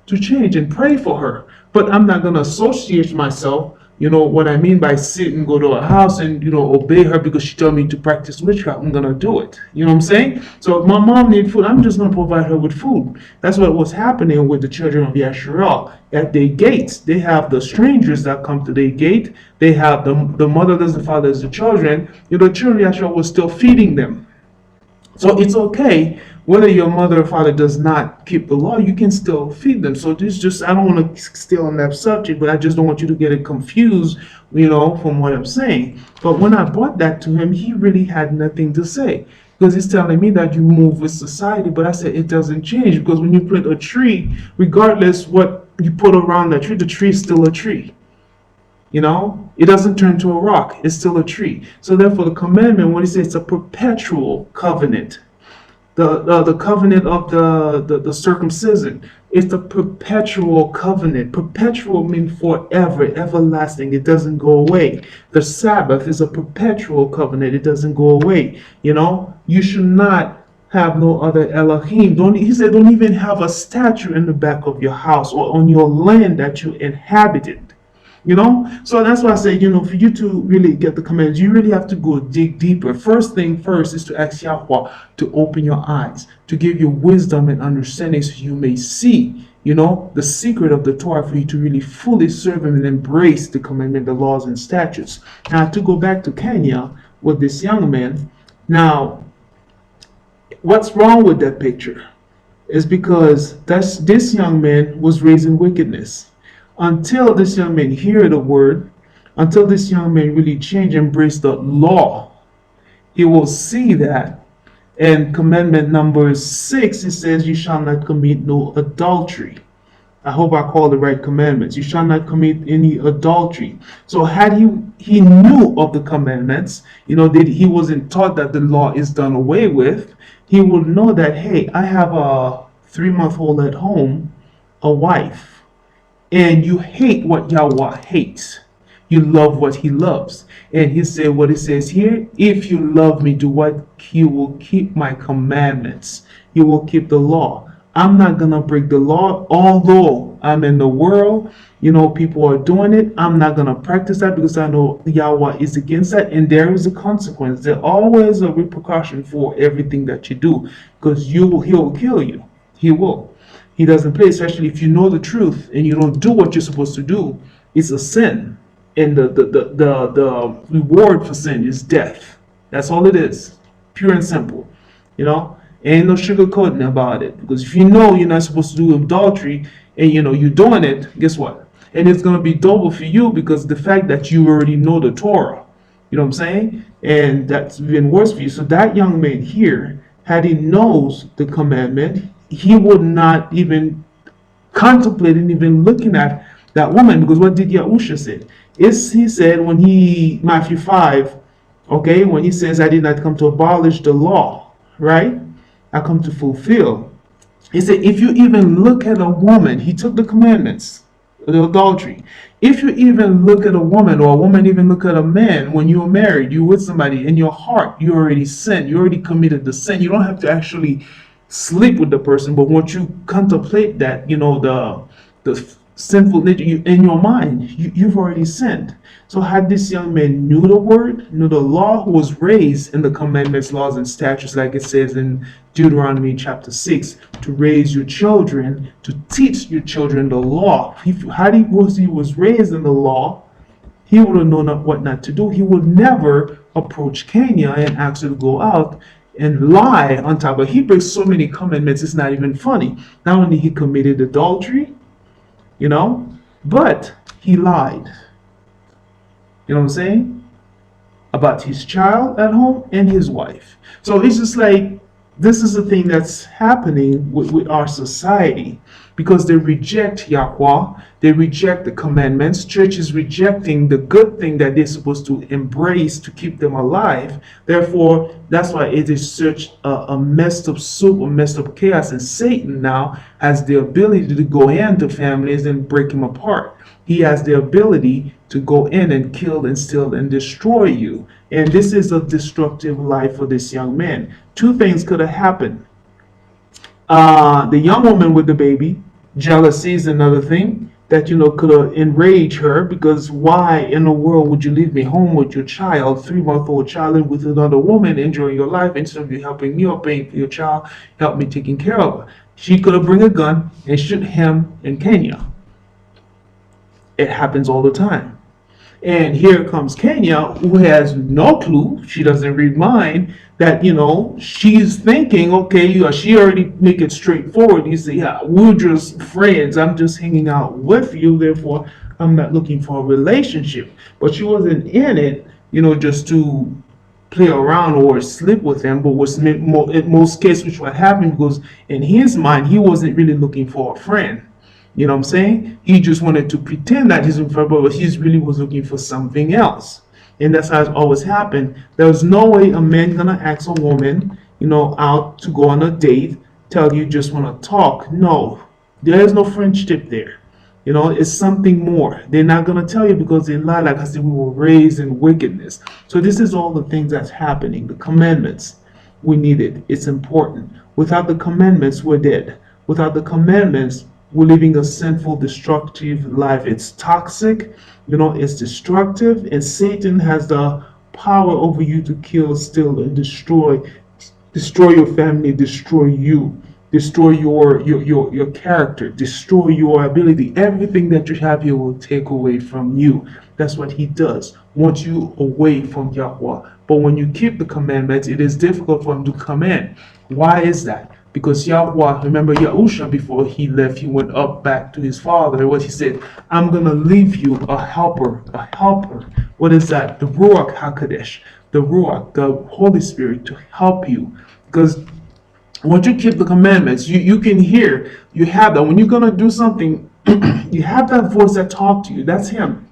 to change and pray for her. But I'm not going to associate myself, what I mean by sit and go to a house and, obey her because she told me to practice witchcraft. I'm going to do it. You know what I'm saying? So if my mom needs food, I'm just going to provide her with food. That's what was happening with the children of Yashar'el. At their gates, they have the strangers that come to their gate. They have the mothers, the fathers, the children. The children of Yashar'el was still feeding them. So it's okay whether your mother or father does not keep the law, you can still feed them. So this just, I don't want to stay on that subject, but I just don't want you to get it confused, from what I'm saying. But when I brought that to him, he really had nothing to say because he's telling me that you move with society. But I said it doesn't change because when you plant a tree, regardless what you put around that tree, the tree is still a tree. It doesn't turn to a rock. It's still a tree. So therefore, the commandment, when he says it's a perpetual covenant, the covenant of the circumcision, it's the perpetual covenant. Perpetual means forever, everlasting. It doesn't go away. The Sabbath is a perpetual covenant. It doesn't go away. You should not have no other Elohim. He said, don't even have a statue in the back of your house or on your land that you inhabited. So that's why I say, for you to really get the commands, you really have to go dig deeper. First thing first is to ask Yahuwah to open your eyes, to give you wisdom and understanding so you may see, the secret of the Torah for you to really fully serve him and embrace the commandment, the laws and statutes. Now, to go back to Kenya with this young man, now, what's wrong with that picture is because this young man was raised in wickedness. Until this young man hear the word, until this young man really change, embrace the law, he will see that. And commandment number 6, it says, you shall not commit no adultery. I hope I call the right commandments. You shall not commit any adultery. So had he knew of the commandments, that he wasn't taught that the law is done away with, he would know that, hey, I have a 3-month-old at home, a wife. And you hate what YAHUAH hates. You love what he loves. And he said what it says here, if you love me, do what? You will keep my commandments. You will keep the law. I'm not going to break the law, although I'm in the world. People are doing it. I'm not going to practice that because I know YAHUAH is against that. And there is a consequence. There's always a repercussion for everything that you do because he'll kill you. He will. He doesn't play, especially if you know the truth and you don't do what you're supposed to do. It's a sin. And the reward for sin is death. That's all it is. Pure and simple. Ain't no sugarcoating about it. Because if you know you're not supposed to do adultery and you're doing it, guess what? And it's going to be double for you because the fact that you already know the Torah. You know what I'm saying? And that's even worse for you. So that young man here, had he knows the commandment, he would not even contemplate and even looking at that woman, because what did Yahusha say? He said when Matthew 5, okay, when he says, I did not come to abolish the law, right? I come to fulfill. He said, if you even look at a woman, he took the commandments, the adultery. If you even look at a woman, or a woman even look at a man, when you're married, you're with somebody, in your heart, you already sinned, you already committed the sin. You don't have to actually sleep with the person, but once you contemplate that, the sinful nature in your mind, you've already sinned. So had this young man knew the word, knew the law, who was raised in the commandments, laws, and statutes, like it says in Deuteronomy chapter 6, to raise your children, to teach your children the law. He was raised in the law, he would have known what not to do. He would never approach Kenya and ask her to go out and lie on top. But he breaks so many commandments, it's not even funny. Not only he committed adultery, but he lied. You know what I'm saying? About his child at home and his wife. So it's just like, this is the thing that's happening with our society, because they reject Yahuwah, they reject the commandments. Church is rejecting the good thing that they're supposed to embrace to keep them alive. Therefore, that's why it is such a messed up soup, a messed up chaos, and Satan now has the ability to go into families and break them apart. He has the ability to go in and kill and steal and destroy you. And this is a destructive life for this young man. Two things could have happened. The young woman with the baby, jealousy is another thing that could have enraged her, because why in the world would you leave me home with your child, 3-month-old child, and with another woman enjoying your life, instead of you helping me or paying for your child, help me taking care of her? She could have bring a gun and shoot him in Kenya. It happens all the time. And here comes Kenya, who has no clue. She doesn't read mind. That she's thinking, okay, she already make it straightforward. You say, yeah, we're just friends. I'm just hanging out with you. Therefore, I'm not looking for a relationship. But she wasn't in it, just to play around or sleep with him. But in most cases, which what happened, because in his mind, he wasn't really looking for a friend. You know what I'm saying? He just wanted to pretend that he's looking for a brother, but he really was looking for something else. And that's how it's always happened. There's no way a man gonna ask a woman, out to go on a date, tell you just wanna talk. No, there is no friendship there. It's something more. They're not gonna tell you because they lie. Like I said, we were raised in wickedness. So this is all the things that's happening. The commandments, we need it. It's important. Without the commandments, we're dead. Without the commandments, we're living a sinful, destructive life. It's toxic, it's destructive, and Satan has the power over you to kill, steal, and destroy. Destroy your family, destroy you, destroy your character, destroy your ability. Everything that you have here will take away from you. That's what he does. Wants you away from Yahuwah. But when you keep the commandments, it is difficult for him to come in. Why is that? Because Yahuwah, remember Yahusha, before he left, he went up back to his father. What he said, I'm going to leave you a helper, a helper. What is that? The Ruach HaKodesh, the Ruach, the Holy Spirit to help you. Because once you keep the commandments, you can hear, you have that. When you're going to do something, you have that voice that talks to you. That's him.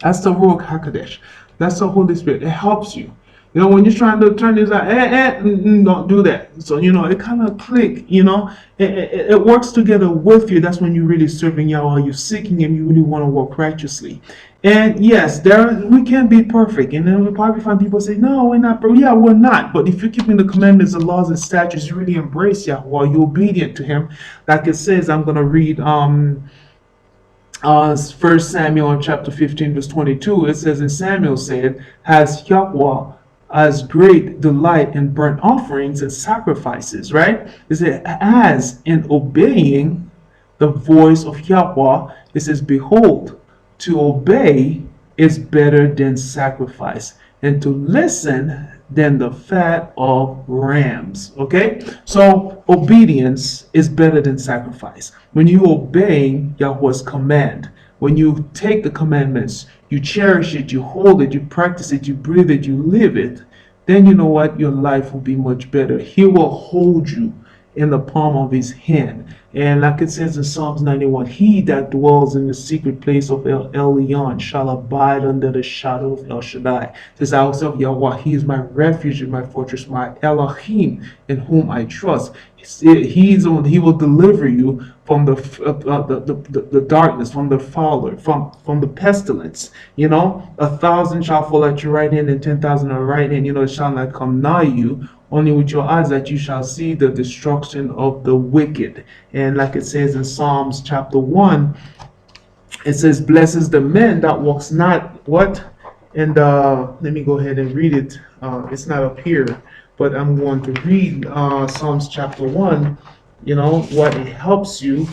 That's the Ruach HaKodesh. That's the Holy Spirit. It helps you. When you're trying to turn this out, don't do that. So, it kind of click, it works together with you. That's when you're really serving Yahweh. You're seeking him. You really want to walk righteously. And yes, we can't be perfect. And then we'll probably find people say, no, we're not perfect. Yeah, we're not. But if you're keeping the commandments, the laws, and statutes, you really embrace Yahweh. You're obedient to him. Like it says, I'm going to read 1 Samuel chapter 15, verse 22. It says, and Samuel said, has Yahweh as great delight in burnt offerings and sacrifices, right? It says, as in obeying the voice of Yahweh, it says, behold, to obey is better than sacrifice, and to listen than the fat of rams. Okay, so obedience is better than sacrifice. When you obey Yahweh's command, when you take the commandments, you cherish it, you hold it, you practice it, you breathe it, you live it, then you know what? Your life will be much better. He will hold you in the palm of his hand. And like it says in Psalms 91, he that dwells in the secret place of El Elyon shall abide under the shadow of El Shaddai. It says, I will say of Yahweh, he is my refuge and my fortress, my Elohim, in whom I trust. He will deliver you from the darkness, from the fowler, from the pestilence. 1,000 shall fall at your right hand and 10,000 on your right hand. It shall not come nigh you. Only with your eyes that you shall see the destruction of the wicked. And like it says in Psalms chapter 1, it says, blesses the man that walks not, what? And let me go ahead and read it. It's not up here, but I'm going to read Psalms chapter 1, what it helps you.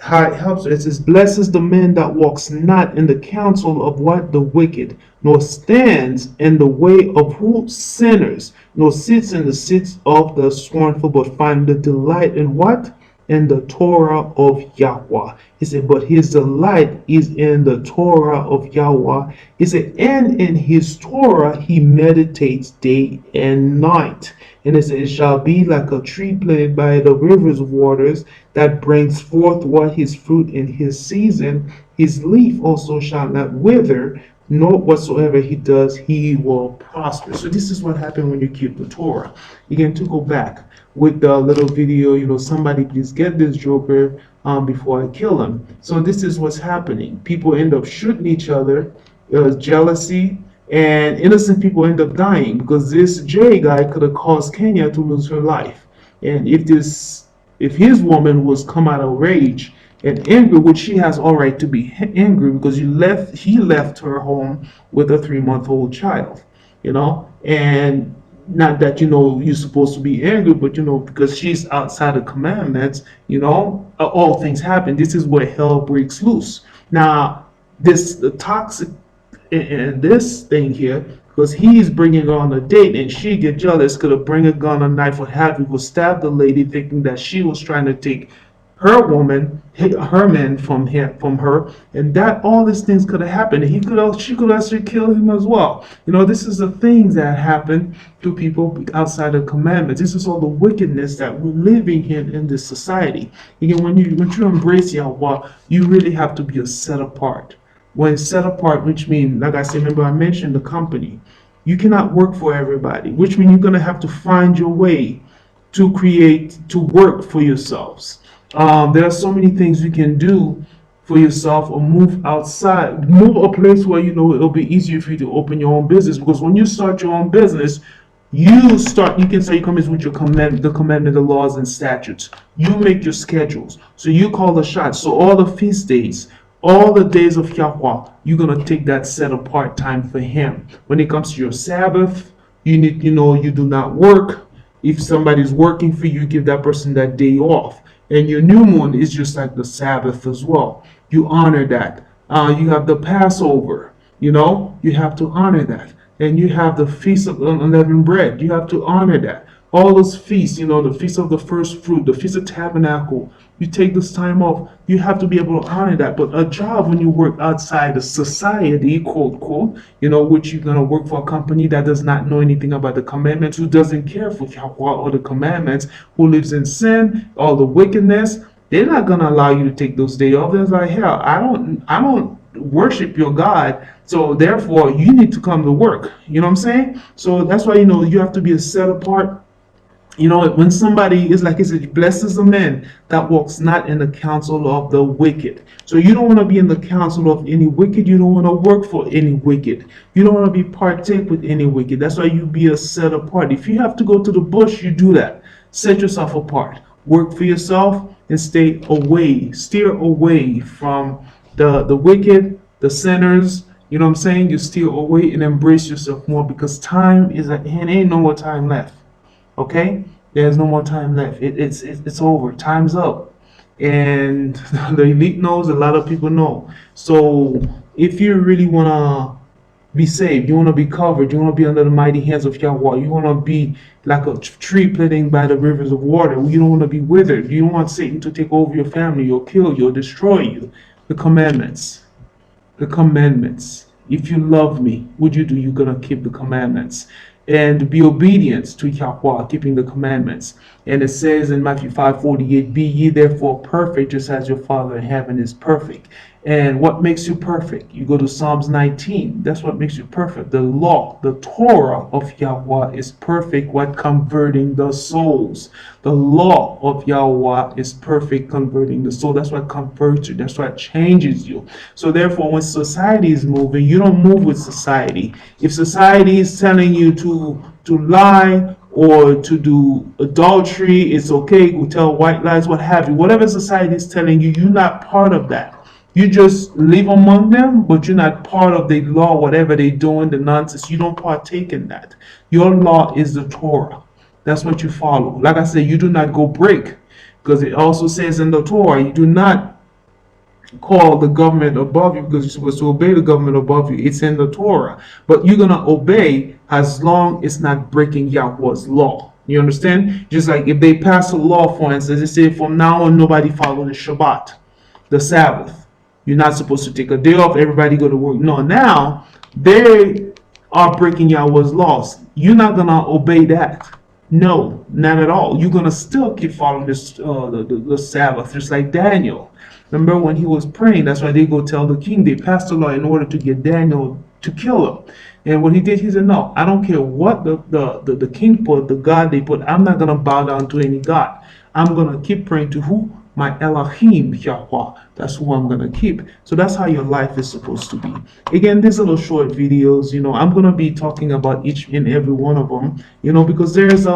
How it helps. It says, blesses the man that walks not in the counsel of what? The wicked, nor stands in the way of who? Sinners, nor sits in the seats of the scornful, but find the delight in what? In the Torah of Yahweh. He said, but his delight is in the Torah of Yahweh. He said, and in his Torah he meditates day and night. And it said, it shall be like a tree planted by the rivers of waters that brings forth what his fruit in his season. His leaf also shall not wither, nor whatsoever he does, he will prosper. So this is what happened when you keep the Torah. Again, to go back with the little video, somebody please get this joker before I kill him. So this is what's happening. People end up shooting each other, jealousy, and innocent people end up dying because this J guy could have caused Kenya to lose her life. And if his woman was come out of rage and angry, which she has all right to be angry because he left her home with a 3-month-old child, and not that you're supposed to be angry, but because she's outside the commandments, all things happen. This is where hell breaks loose. Now the toxic in this thing here, because he's bringing her on a date and she get jealous, could have bring a gun, a knife, what have you, will stab the lady, thinking that she was trying to take her woman, her man from her, and that all these things could have happened. She could actually kill him as well. This is the things that happen to people outside the commandments. This is all the wickedness that we're living in this society. Again, when you embrace Yahuwah, you really have to be a set apart. When set apart, which means, like I said, remember I mentioned the company. You cannot work for everybody, which means you're gonna have to find your way to work for yourselves. There are so many things you can do for yourself, or move outside, move a place where it'll be easier for you to open your own business. Because when you start your own business, you can say you come in with the commandment, the laws and statutes. You make your schedules, so you call the shots. So all the feast days, all the days of Yahuwah, you're gonna take that set apart time for Him. When it comes to your Sabbath, you do not work. If somebody's working for you, give that person that day off. And your new moon is just like the Sabbath as well. You honor that. You have the Passover. You have to honor that. And you have the Feast of Unleavened Bread. You have to honor that. All those feasts, the Feast of the First Fruit, the Feast of Tabernacle. You take this time off. You have to be able to honor that. But a job, when you work outside the society, quote, quote, which you're going to work for a company that does not know anything about the commandments, who doesn't care for Yahuwah or the commandments, who lives in sin, all the wickedness, they're not going to allow you to take those days off. They're like, hell, I don't worship your God, so therefore you need to come to work. You know what I'm saying? So that's why, you have to be a set apart. When somebody is like, it said, blessed is the man that walks not in the counsel of the wicked. So you don't want to be in the counsel of any wicked. You don't want to work for any wicked. You don't want to be partake with any wicked. That's why you be a set apart. If you have to go to the bush, you do that. Set yourself apart. Work for yourself and steer away from the wicked, the sinners. You know what I'm saying? You steer away and embrace yourself more, because time is at hand. Ain't no more time left. Okay, there's no more time left. It's over. Time's up, and the elite knows. A lot of people know. So if you really wanna be saved, you wanna be covered, you wanna be under the mighty hands of Yahweh, you wanna be like a tree planted by the rivers of water. You don't wanna be withered. You don't want Satan to take over your family or kill you or destroy you. The commandments. The commandments. If you love me, what you do? You're gonna keep the commandments and be obedient to Yahweh, keeping the commandments. And it says in Matthew 5:48, be ye therefore perfect, just as your Father in heaven is perfect. And what makes you perfect? You go to Psalms 19. That's what makes you perfect. The law, the Torah of Yahweh is perfect, what converting the souls. The law of Yahweh is perfect, converting the soul. That's what converts you. That's what changes you. So therefore, when society is moving, you don't move with society. If society is telling you to lie or to do adultery, it's okay. You tell white lies, what have you. Whatever society is telling you, you're not part of that. You just live among them, but you're not part of the law, whatever they're doing, the nonsense. You don't partake in that. Your law is the Torah. That's what you follow. Like I said, you do not go break, because it also says in the Torah, you do not call the government above you, because you're supposed to obey the government above you. It's in the Torah. But you're going to obey as long as it's not breaking Yahweh's law. You understand? Just like if they pass a law, for instance, they say from now on, nobody follow the Shabbat, the Sabbath. You're not supposed to take a day off. Everybody go to work. No, now they are breaking Yahweh's laws. You're not going to obey that. No, not at all. You're going to still keep following this the Sabbath, just like Daniel. Remember when he was praying, that's why they go tell the king. They passed a law in order to get Daniel to kill him. And what he did, he said, no, I don't care what the king put, the God they put. I'm not going to bow down to any God. I'm going to keep praying to who? My Elohim, Yahuwah. That's who I'm going to keep. So that's how your life is supposed to be. Again, these little short videos, I'm going to be talking about each and every one of them, because there's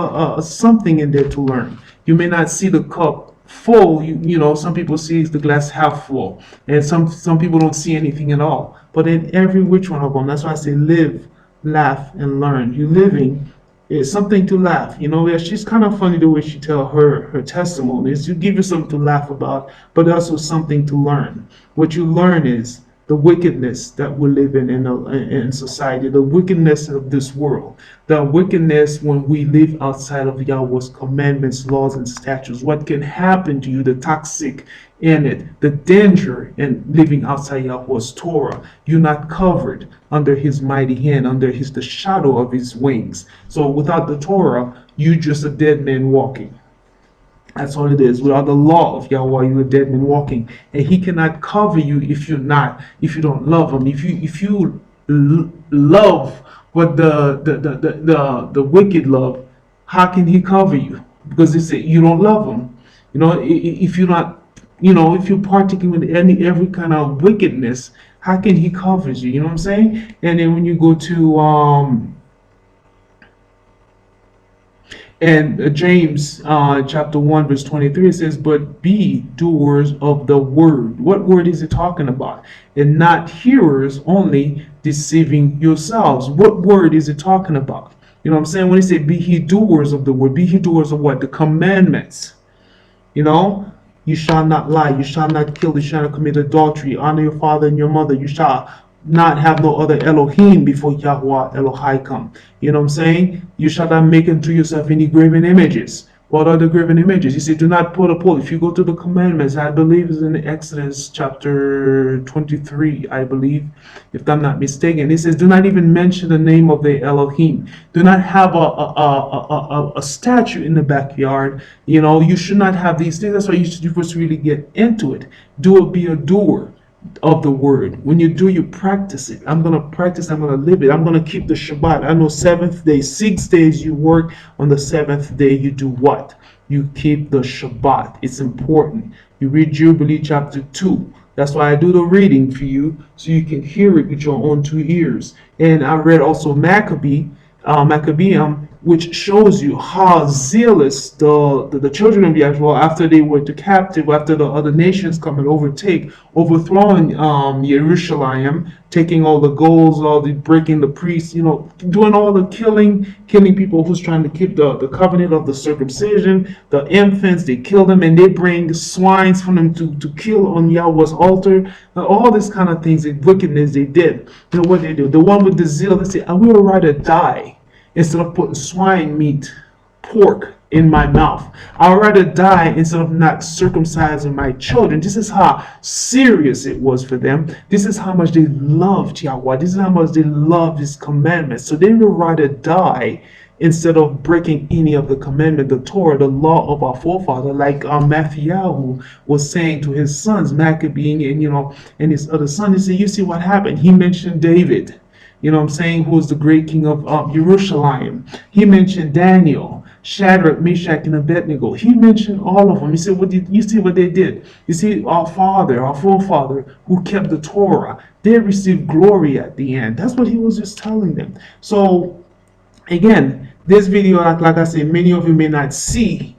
something in there to learn. You may not see the cup full, some people see the glass half full, and some people don't see anything at all. But in every which one of them, that's why I say live, laugh, and learn. You're living. It's something to laugh. She's kind of funny the way she tell her testimonies. You give you something to laugh about, but also something to learn. What you learn is the wickedness that we live in society, the wickedness of this world, the wickedness when we live outside of Yahweh's commandments, laws, and statutes. What can happen to you, the toxic in it, the danger in living outside Yahweh's Torah. You're not covered under his mighty hand, under the shadow of his wings. So without the Torah, you're just a dead man walking. That's all it is. Without the law of Yahweh, you're a dead man walking, and He cannot cover you if you don't love Him. If you love what the wicked love, how can He cover you? Because they say you don't love Him. If you're not, if you're partaking with every kind of wickedness, how can He cover you? You know what I'm saying? And then when you go to And James chapter 1 verse 23, it says, but be doers of the word. What word is it talking about? And not hearers only, deceiving yourselves. What word is it talking about? You know what I'm saying? When he said be he doers of the word, be he doers of what? The commandments. You shall not lie, you shall not kill, you shall not commit adultery, honor your father and your mother, you shall not have no other Elohim before Yahuah Elohai come. You know what I'm saying? You shall not make unto yourself any graven images. What are the graven images? He said, do not put a pole. If you go to the commandments, I believe it's in Exodus chapter 23, I believe, if I'm not mistaken. He says, do not even mention the name of the Elohim. Do not have a statue in the backyard. You should not have these things. That's why you're supposed to really get into it. Be a doer of the word. When you do, you practice it. I'm going to practice, I'm going to live it. I'm going to keep the Shabbat. I know 7th day, 6 days you work. On the 7th day you do what? You keep the Shabbat. It's important. You read Jubilee chapter 2. That's why I do the reading for you, so you can hear it with your own 2 ears. And I read also Maccabeum, which shows you how zealous the children of Yahweh, after they went to captive, after the other nations come and overthrowing Jerusalem, taking all the golds, breaking the priests, doing all the killing people who's trying to keep the covenant of the circumcision, the infants, they kill them, and they bring swines for them to kill on Yahweh's altar, all this kind of things, the wickedness they did. What they do? The one with the zeal, they say, I will rather die instead of putting swine meat, pork in my mouth. I'd rather die instead of not circumcising my children. This is how serious it was for them. This is how much they loved Yahweh. This is how much they loved His commandments. So they would rather die instead of breaking any of the commandment, the Torah, the law of our forefather, like Matthew was saying to his sons, Maccabee and his other son. He said, you see what happened? He mentioned David. Who was the great king of Jerusalem. He mentioned Daniel, Shadrach, Meshach, and Abednego. He mentioned all of them. He said, you see what they did? You see, our forefather, who kept the Torah, they received glory at the end. That's what he was just telling them. So, again, this video, like I said, many of you may not see,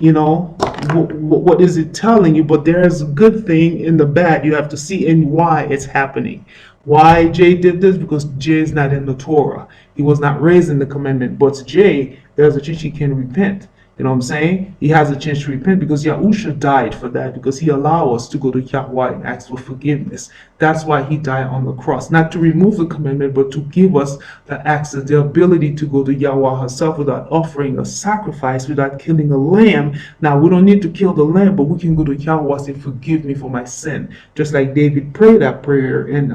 what is it telling you, but there's a good thing in the bad you have to see and why it's happening. Why Jay did this? Because Jay is not in the Torah. He was not raised in the commandment. But Jay, there's a chance he can repent. You know what I'm saying? He has a chance to repent because Yahusha died for that, because He allowed us to go to Yahweh and ask for forgiveness. That's why He died on the cross. Not to remove the commandment, but to give us the access, the ability to go to Yahweh herself without offering a sacrifice, without killing a lamb. Now, we don't need to kill the lamb, but we can go to Yahweh and say, forgive me for my sin. Just like David prayed that prayer in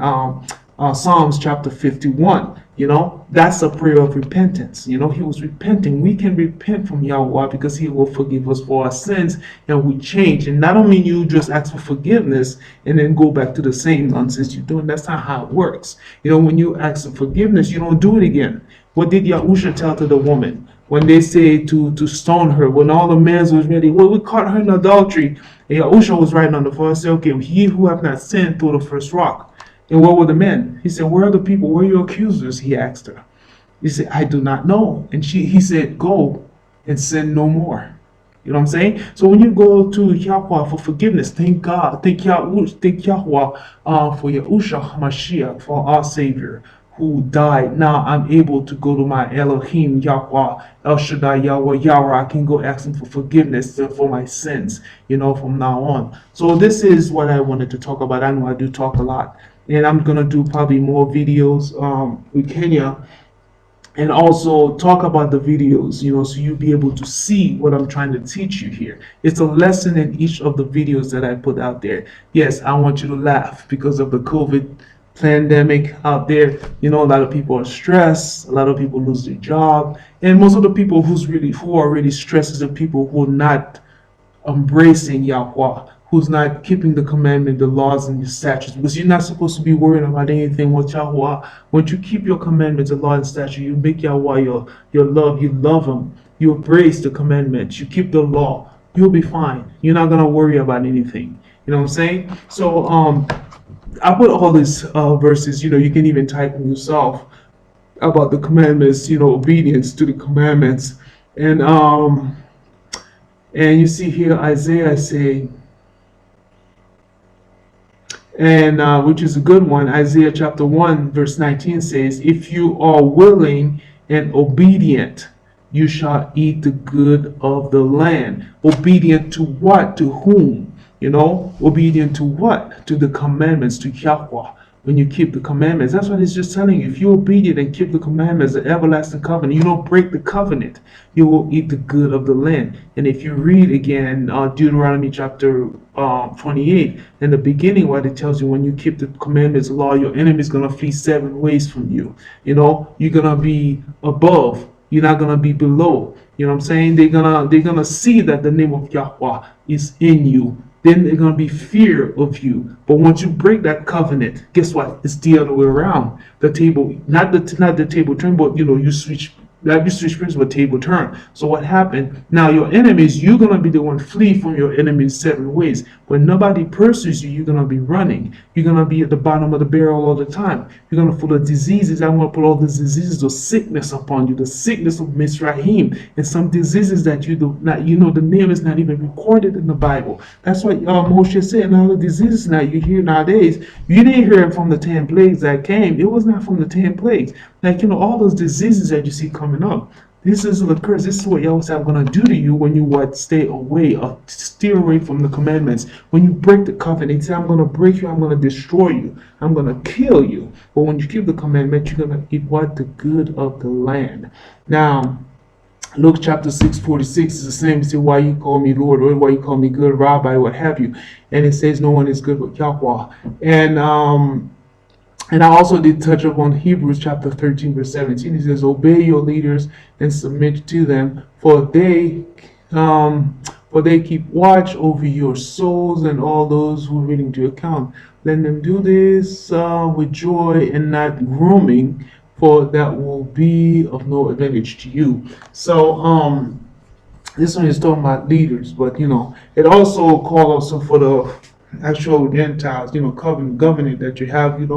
Psalms chapter 51. That's a prayer of repentance. He was repenting. We can repent from Yahweh because He will forgive us for our sins, and we change. And not only you just ask for forgiveness and then go back to the same nonsense you're doing. That's not how it works. When you ask for forgiveness, you don't do it again. What did Yahusha tell to the woman when they say to stone her, when all the men was ready? Well, we caught her in adultery. And Yahusha was writing on the floor and said, okay, he who have not sinned throw the first rock. And where were the men? He said, where are the people? Where are your accusers? He asked her. He said, I do not know. And he said, go and sin no more. You know what I'm saying? So when you go to Yahweh for forgiveness, thank God, thank Yahweh for YAHUSHA HAMASHIACH, for our Savior, who died. Now I'm able to go to my Elohim, Yahweh, El Shaddai, Yahweh. I can go ask Him for forgiveness for my sins, from now on. So this is what I wanted to talk about. I know I do talk a lot. and I'm gonna do probably more videos with Kenya, and also talk about the videos, so you'll be able to see what I'm trying to teach you here. It's a lesson in each of the videos that I put out there. Yes, I want you to laugh because of the COVID pandemic out there. A lot of people are stressed, a lot of people lose their job, and most of the people who are really stressed is the people who are not embracing Yahuah, who's not keeping the commandment, the laws, and the statutes. Because you're not supposed to be worrying about anything with Yahuah. Once you keep your commandments, the law and statute, you make Yahuah your love. You love him. You embrace the commandments. You keep the law. You'll be fine. You're not gonna worry about anything. You know what I'm saying? So I put all these verses. You can even type them yourself about the commandments. Obedience to the commandments, and you see here Isaiah say, and which is a good one. Isaiah chapter 1 verse 19 says, if you are willing and obedient, you shall eat the good of the land. Obedient to what? To whom? Obedient to what? To the commandments, to Yahweh. When you keep the commandments, that's what it's just telling you. If you're obedient and keep the commandments, the everlasting covenant, you don't break the covenant, you will eat the good of the land. And if you read again Deuteronomy chapter 28, in the beginning, what it tells you, when you keep the commandments, law, your enemy is going to flee 7 ways from you. You're going to be above, you're not going to be below. You know what I'm saying? They're gonna see that the name of Yahweh is in you. Then they're gonna be fear of you. But once you break that covenant, guess what? It's the other way around. The table, not the table turn, but you switch. You switch principle, table turn. So what happened? Now your enemies, you're gonna be the one flee from your enemies 7 ways. When nobody pursues you, you're gonna be running. You're gonna be at the bottom of the barrel all the time. You're gonna full of diseases. I'm gonna put all the diseases of sickness upon you, the sickness of Misrahim, and some diseases that you do not, the name is not even recorded in the Bible. That's what Moshe said. And all the diseases now you hear nowadays, you didn't hear it from the 10 plagues that came. It was not from the 10 plagues. Like, all those diseases that you see coming up. This is the curse. This is what Yahweh said I'm going to do to you when you stay away or steer away from the commandments. When you break the covenant, he said, I'm going to break you. I'm going to destroy you. I'm going to kill you. But when you keep the commandment, you're going to eat what? The good of the land. Now, Luke chapter 6:46 is the same. It says, why you call me Lord, or why you call me good rabbi, what have you. And it says, no one is good but Yahweh. And I also did touch upon Hebrews chapter 13 verse 17. He says, obey your leaders and submit to them, for they keep watch over your souls and all those who are reading to account. Let them do this with joy and not grooming, for that will be of no advantage to you. So this one is talking about leaders, but it also calls also for the actual Gentiles, covenant that you have, you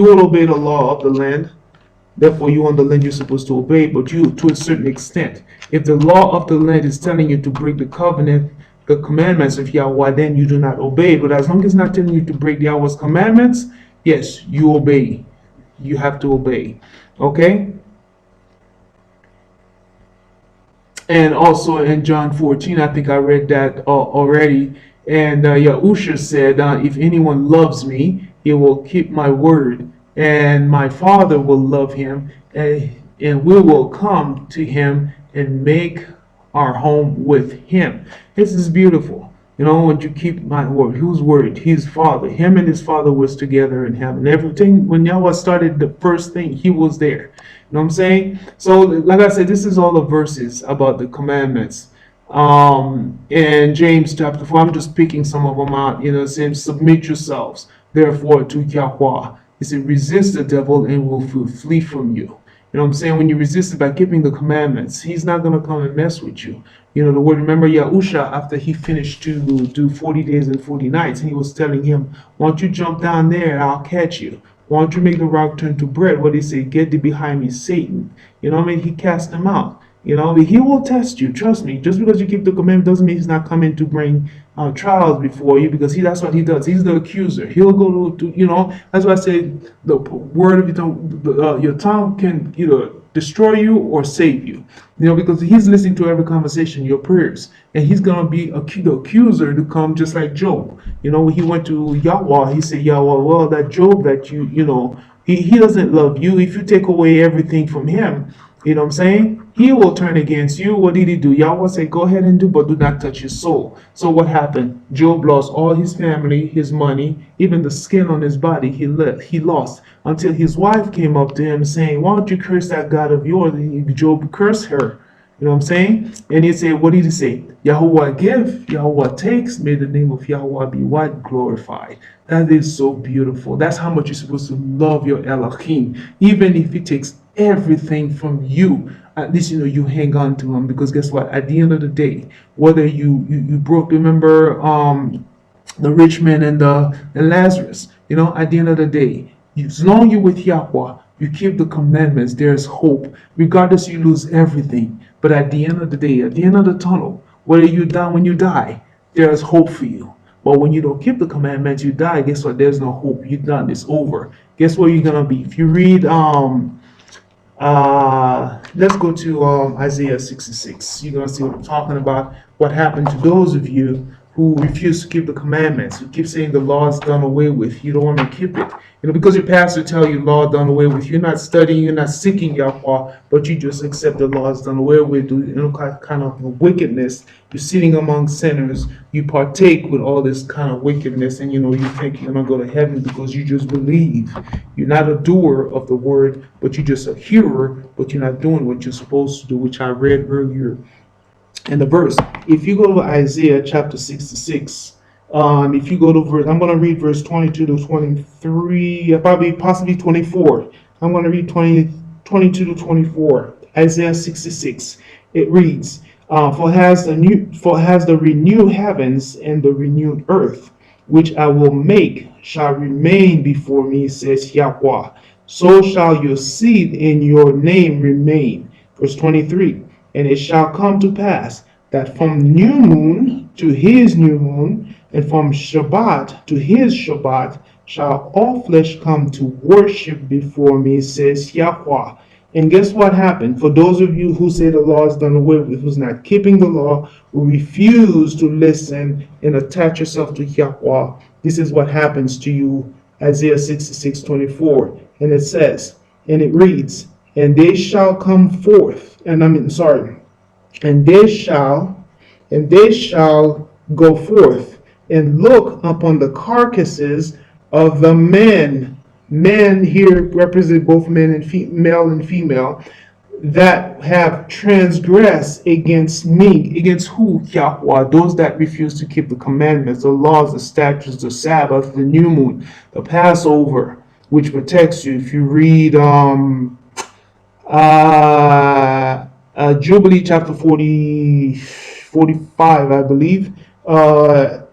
will obey the law of the land. Therefore, you on the land you're supposed to obey, but you to a certain extent. If the law of the land is telling you to break the covenant, the commandments of Yahweh, then you do not obey. But as long as it's not telling you to break Yahweh's commandments, yes, you obey. You have to obey. Okay? And also in John 14, I think I read that already. And Yahusha said, if anyone loves me, he will keep my word, and my Father will love him, and we will come to him and make our home with him. This is beautiful. When you keep my word, whose word? His Father. Him and his Father was together in heaven. Everything, when Yahweh started the first thing, he was there. You know what I'm saying? So, like I said, this is all the verses about the commandments. In James chapter 4, I'm just picking some of them out, saying, submit yourselves, therefore, to Yahweh. He said, resist the devil and will flee from you. You know what I'm saying? When you resist it by keeping the commandments, he's not going to come and mess with you. The word, remember Yahusha, after he finished to do 40 days and 40 nights, he was telling him, why don't you jump down there and I'll catch you? Why don't you make the rock turn to bread? What did he say? Get thee behind me, Satan. You know what I mean? He cast him out. He will test you. Trust me. Just because you keep the commandment doesn't mean he's not coming to bring trials before you, because that's what he does. He's the accuser. He'll go to that's why I say the word of your tongue can destroy you or save you. Because he's listening to every conversation, your prayers, and he's gonna be the accuser to come, just like Job. When he went to YAHUAH, he said, YAHUAH, well, that Job that he doesn't love you. If you take away everything from him, you know what I'm saying? He will turn against you. What did he do? YAHUAH said, go ahead and do, but do not touch his soul. So what happened? Job lost all his family, his money, even the skin on his body. He lost until his wife came up to him saying, why don't you curse that God of yours? And Job cursed her. You know what I'm saying? And he said, what did he say? YAHUAH give, YAHUAH takes. May the name of YAHUAH be what? Glorified. That is so beautiful. That's how much you're supposed to love your Elohim. Even if he takes everything from you, at least you hang on to him, because guess what? At the end of the day, whether you broke, remember the rich man and Lazarus, at the end of the day, as long you're with YAHUAH, you keep the commandments, there's hope. Regardless, you lose everything. But at the end of the day, at the end of the tunnel, whether you die, when you die, there's hope for you. But when you don't keep the commandments, you die. Guess what? There's no hope. You're done. It's over. Guess where you're gonna be? If you read let's go to Isaiah 66. You're gonna see what I'm talking about. What happened to those of you who refuse to keep the commandments, who keep saying the law is done away with. You don't want to keep it. Because your pastor tell you law done away with. You're not studying, you're not seeking YAHUAH, but you just accept the law is done away with. Kind of wickedness. You're sitting among sinners. You partake with all this kind of wickedness, and you think you're gonna go to heaven because you just believe. You're not a doer of the word, but you're just a hearer, but you're not doing what you're supposed to do, which I read earlier in the verse. If you go to Isaiah chapter 66, if you go to verse, I'm going to read verse 22 to 23, possibly 24. I'm going to read 22 to 24. Isaiah 66. It reads, for has the renewed heavens and the renewed earth, which I will make, shall remain before me, says YAHUAH. So shall your seed in your name remain. Verse 23. And it shall come to pass that from new moon to his new moon, and from Shabbat to his Shabbat, shall all flesh come to worship before me, says YAHUAH. And guess what happened? For those of you who say the law is done away with, who's not keeping the law, who refuse to listen and attach yourself to YAHUAH, this is what happens to you. Isaiah 66:24. And it says, and it reads, and they shall come forth, and they shall go forth and look upon the carcasses of the men. Men here represent both men and male and female, that have transgressed against me. Against who? YAHUAH. Those that refuse to keep the commandments, the laws, the statutes, the Sabbath, the new moon, the Passover, which protects you. If you read Jubilee chapter 45, I believe.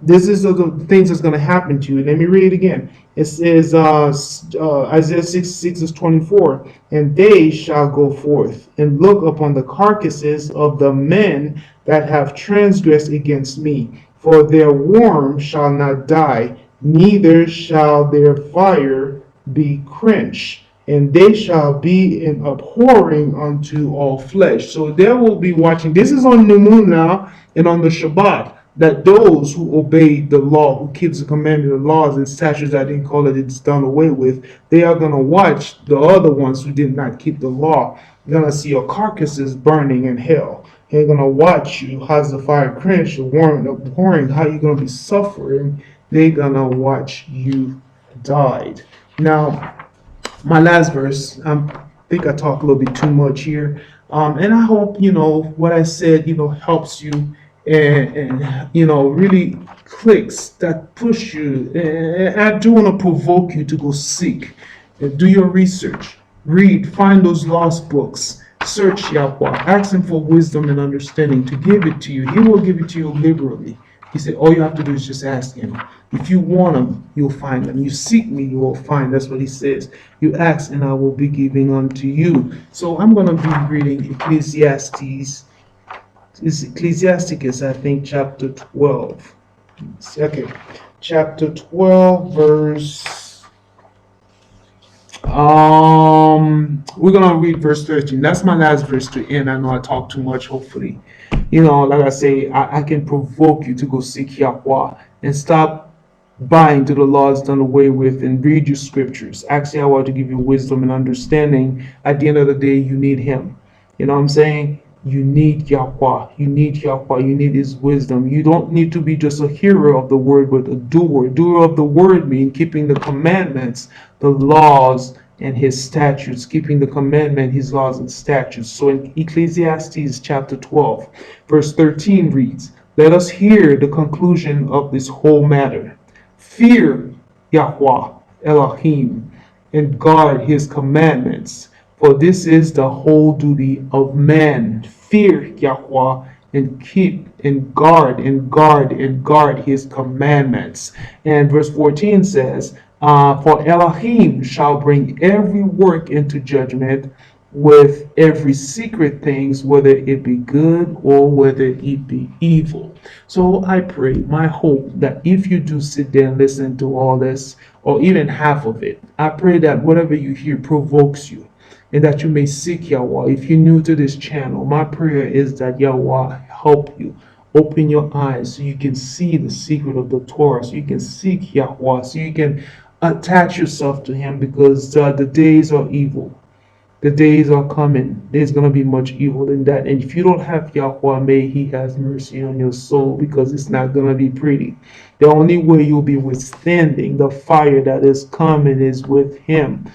This is the things that's going to happen to you. Let me read it again. It says Isaiah 66:24, and they shall go forth and look upon the carcasses of the men that have transgressed against me, for their worm shall not die, neither shall their fire be quenched, and they shall be an abhorring unto all flesh. So they will be watching. This is on the moon now, and on the Shabbat, that those who obey the law, who keeps the commandment, the laws and statutes, I didn't call it's done away with, they are going to watch the other ones who did not keep the law. They're going to see your carcasses burning in hell. They're going to watch you. How's the fire quenched? The worm abhorring. How you going to be suffering? They're going to watch you died. Now, my last verse, I think I talk a little bit too much here. And I hope, what I said, helps you and really clicks that push you. And I do want to provoke you to go seek and do your research. Read, find those lost books. Search YAHUAH. Ask him for wisdom and understanding to give it to you. He will give it to you liberally. He said, all you have to do is just ask him. If you want them, you'll find them. You seek me, you will find. That's what he says. You ask, and I will be giving unto you. So I'm going to be reading Ecclesiastes. It's Ecclesiasticus, I think, chapter 12. Okay. Chapter 12, verse We're gonna read verse 13. That's my last verse to end. I know I talk too much. Hopefully, like I say, I can provoke you to go seek Yahuwah and stop buying to the laws done away with and read your scriptures. Ask Yahweh to give you wisdom and understanding. At the end of the day, you need Him. You know what I'm saying? You need Yahweh. You need Yahweh. You need His wisdom. You don't need to be just a hearer of the word, but a doer. Doer of the word means keeping the commandments, the laws, and His statutes. Keeping the commandment, His laws, and statutes. So in Ecclesiastes chapter 12, verse 13 reads, "Let us hear the conclusion of this whole matter. Fear Yahuwah Elohim and guard His commandments, for this is the whole duty of man. Fear Yahuwah and keep and guard His commandments." And verse 14 says, "For Elohim shall bring every work into judgment with every secret things, whether it be good or whether it be evil." So I pray, my hope, that if you do sit there and listen to all this, or even half of it, I pray that whatever you hear provokes you, and that you may seek Yahweh. If you're new to this channel, my prayer is that Yahweh help you open your eyes so you can see the secret of the Torah, so you can seek Yahweh, so you can attach yourself to Him, because the days are evil. The days are coming. There's going to be much evil in that. And if you don't have Yahweh, may He has mercy on your soul, because it's not going to be pretty. The only way you'll be withstanding the fire that is coming is with Him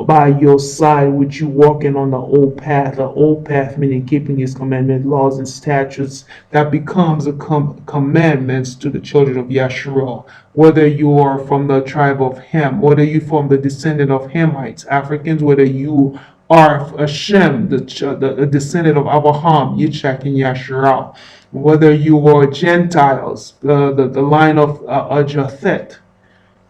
by your side, with you walking on the old path. The old path meaning keeping His commandments, laws, and statutes. That becomes a commandments to the children of Yashar'el. Whether you are from the tribe of Ham, whether you from the descendant of Hamites, Africans, whether you are a Shem, the descendant of Abraham, Yitzchak, and Yashar'el, whether you are Gentiles, the line of Japhet.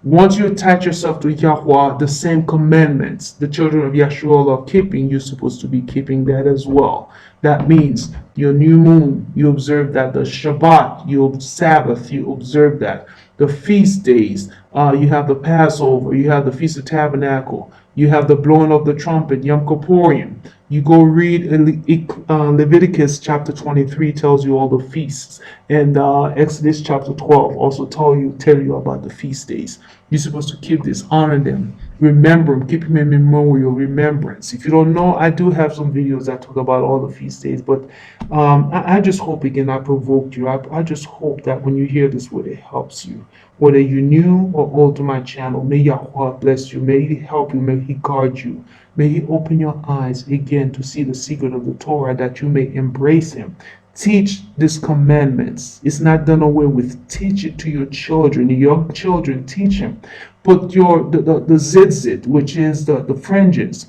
Once you attach yourself to Yahweh, the same commandments the children of Yashar'el are keeping, you're supposed to be keeping that as well. That means your new moon, you observe that. The Shabbat, you Sabbath, you observe that. The feast days, you have the Passover, you have the Feast of Tabernacle, you have the blowing of the trumpet, Yom Kippur. You go read Leviticus chapter 23 tells you all the feasts, and Exodus chapter 12 also tell you about the feast days. You're supposed to keep this, honor them, remember them, keep them in memorial remembrance. If you don't know, I do have some videos that talk about all the feast days, but I just hope again I provoked you. I just hope that when you hear this word, it helps you. Whether you're new or old to my channel, may Yahuwah bless you, may He help you, may He guard you. May He open your eyes again to see the secret of the Torah, that you may embrace Him. Teach these commandments. It's not done away with. Teach it to your children. Your young children, teach them. Put the zitzit, which is the fringes.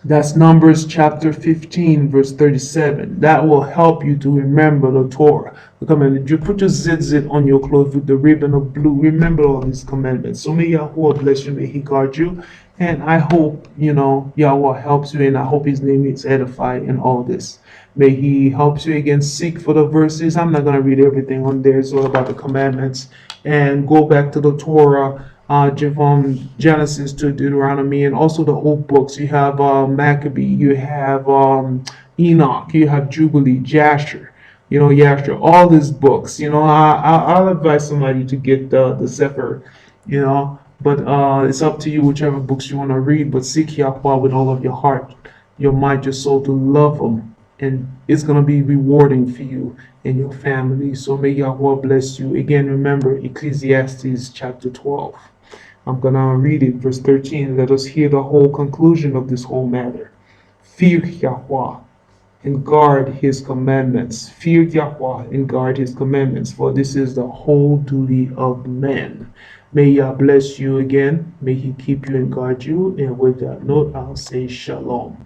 That's Numbers chapter 15, verse 37. That will help you to remember the Torah. The commandment. You put your zitzit on your clothes with the ribbon of blue. Remember all these commandments. So may Yahuwah bless you. May He guard you. And I hope, Yahweh helps you, and I hope His name is edified in all this. May He helps you again. Seek for the verses. I'm not going to read everything on there. It's all about the commandments. And go back to the Torah, from Genesis to Deuteronomy, and also the old books. You have Maccabee, you have Enoch, you have Jubilee, Jasher, Yasher, all these books. I'll advise somebody to get the Sefer, but it's up to you, whichever books you want to read. But seek Yahweh with all of your heart, your mind, your soul, to love Him, and it's going to be rewarding for you and your family. So may Yahweh bless you. Again, remember Ecclesiastes chapter 12. I'm going to read it, verse 13. Let us hear the whole conclusion of this whole matter. Fear Yahweh and guard His commandments. Fear Yahweh and guard His commandments, for this is the whole duty of man. May Yah bless you again. May He keep you and guard you. And with that note, I'll say shalom.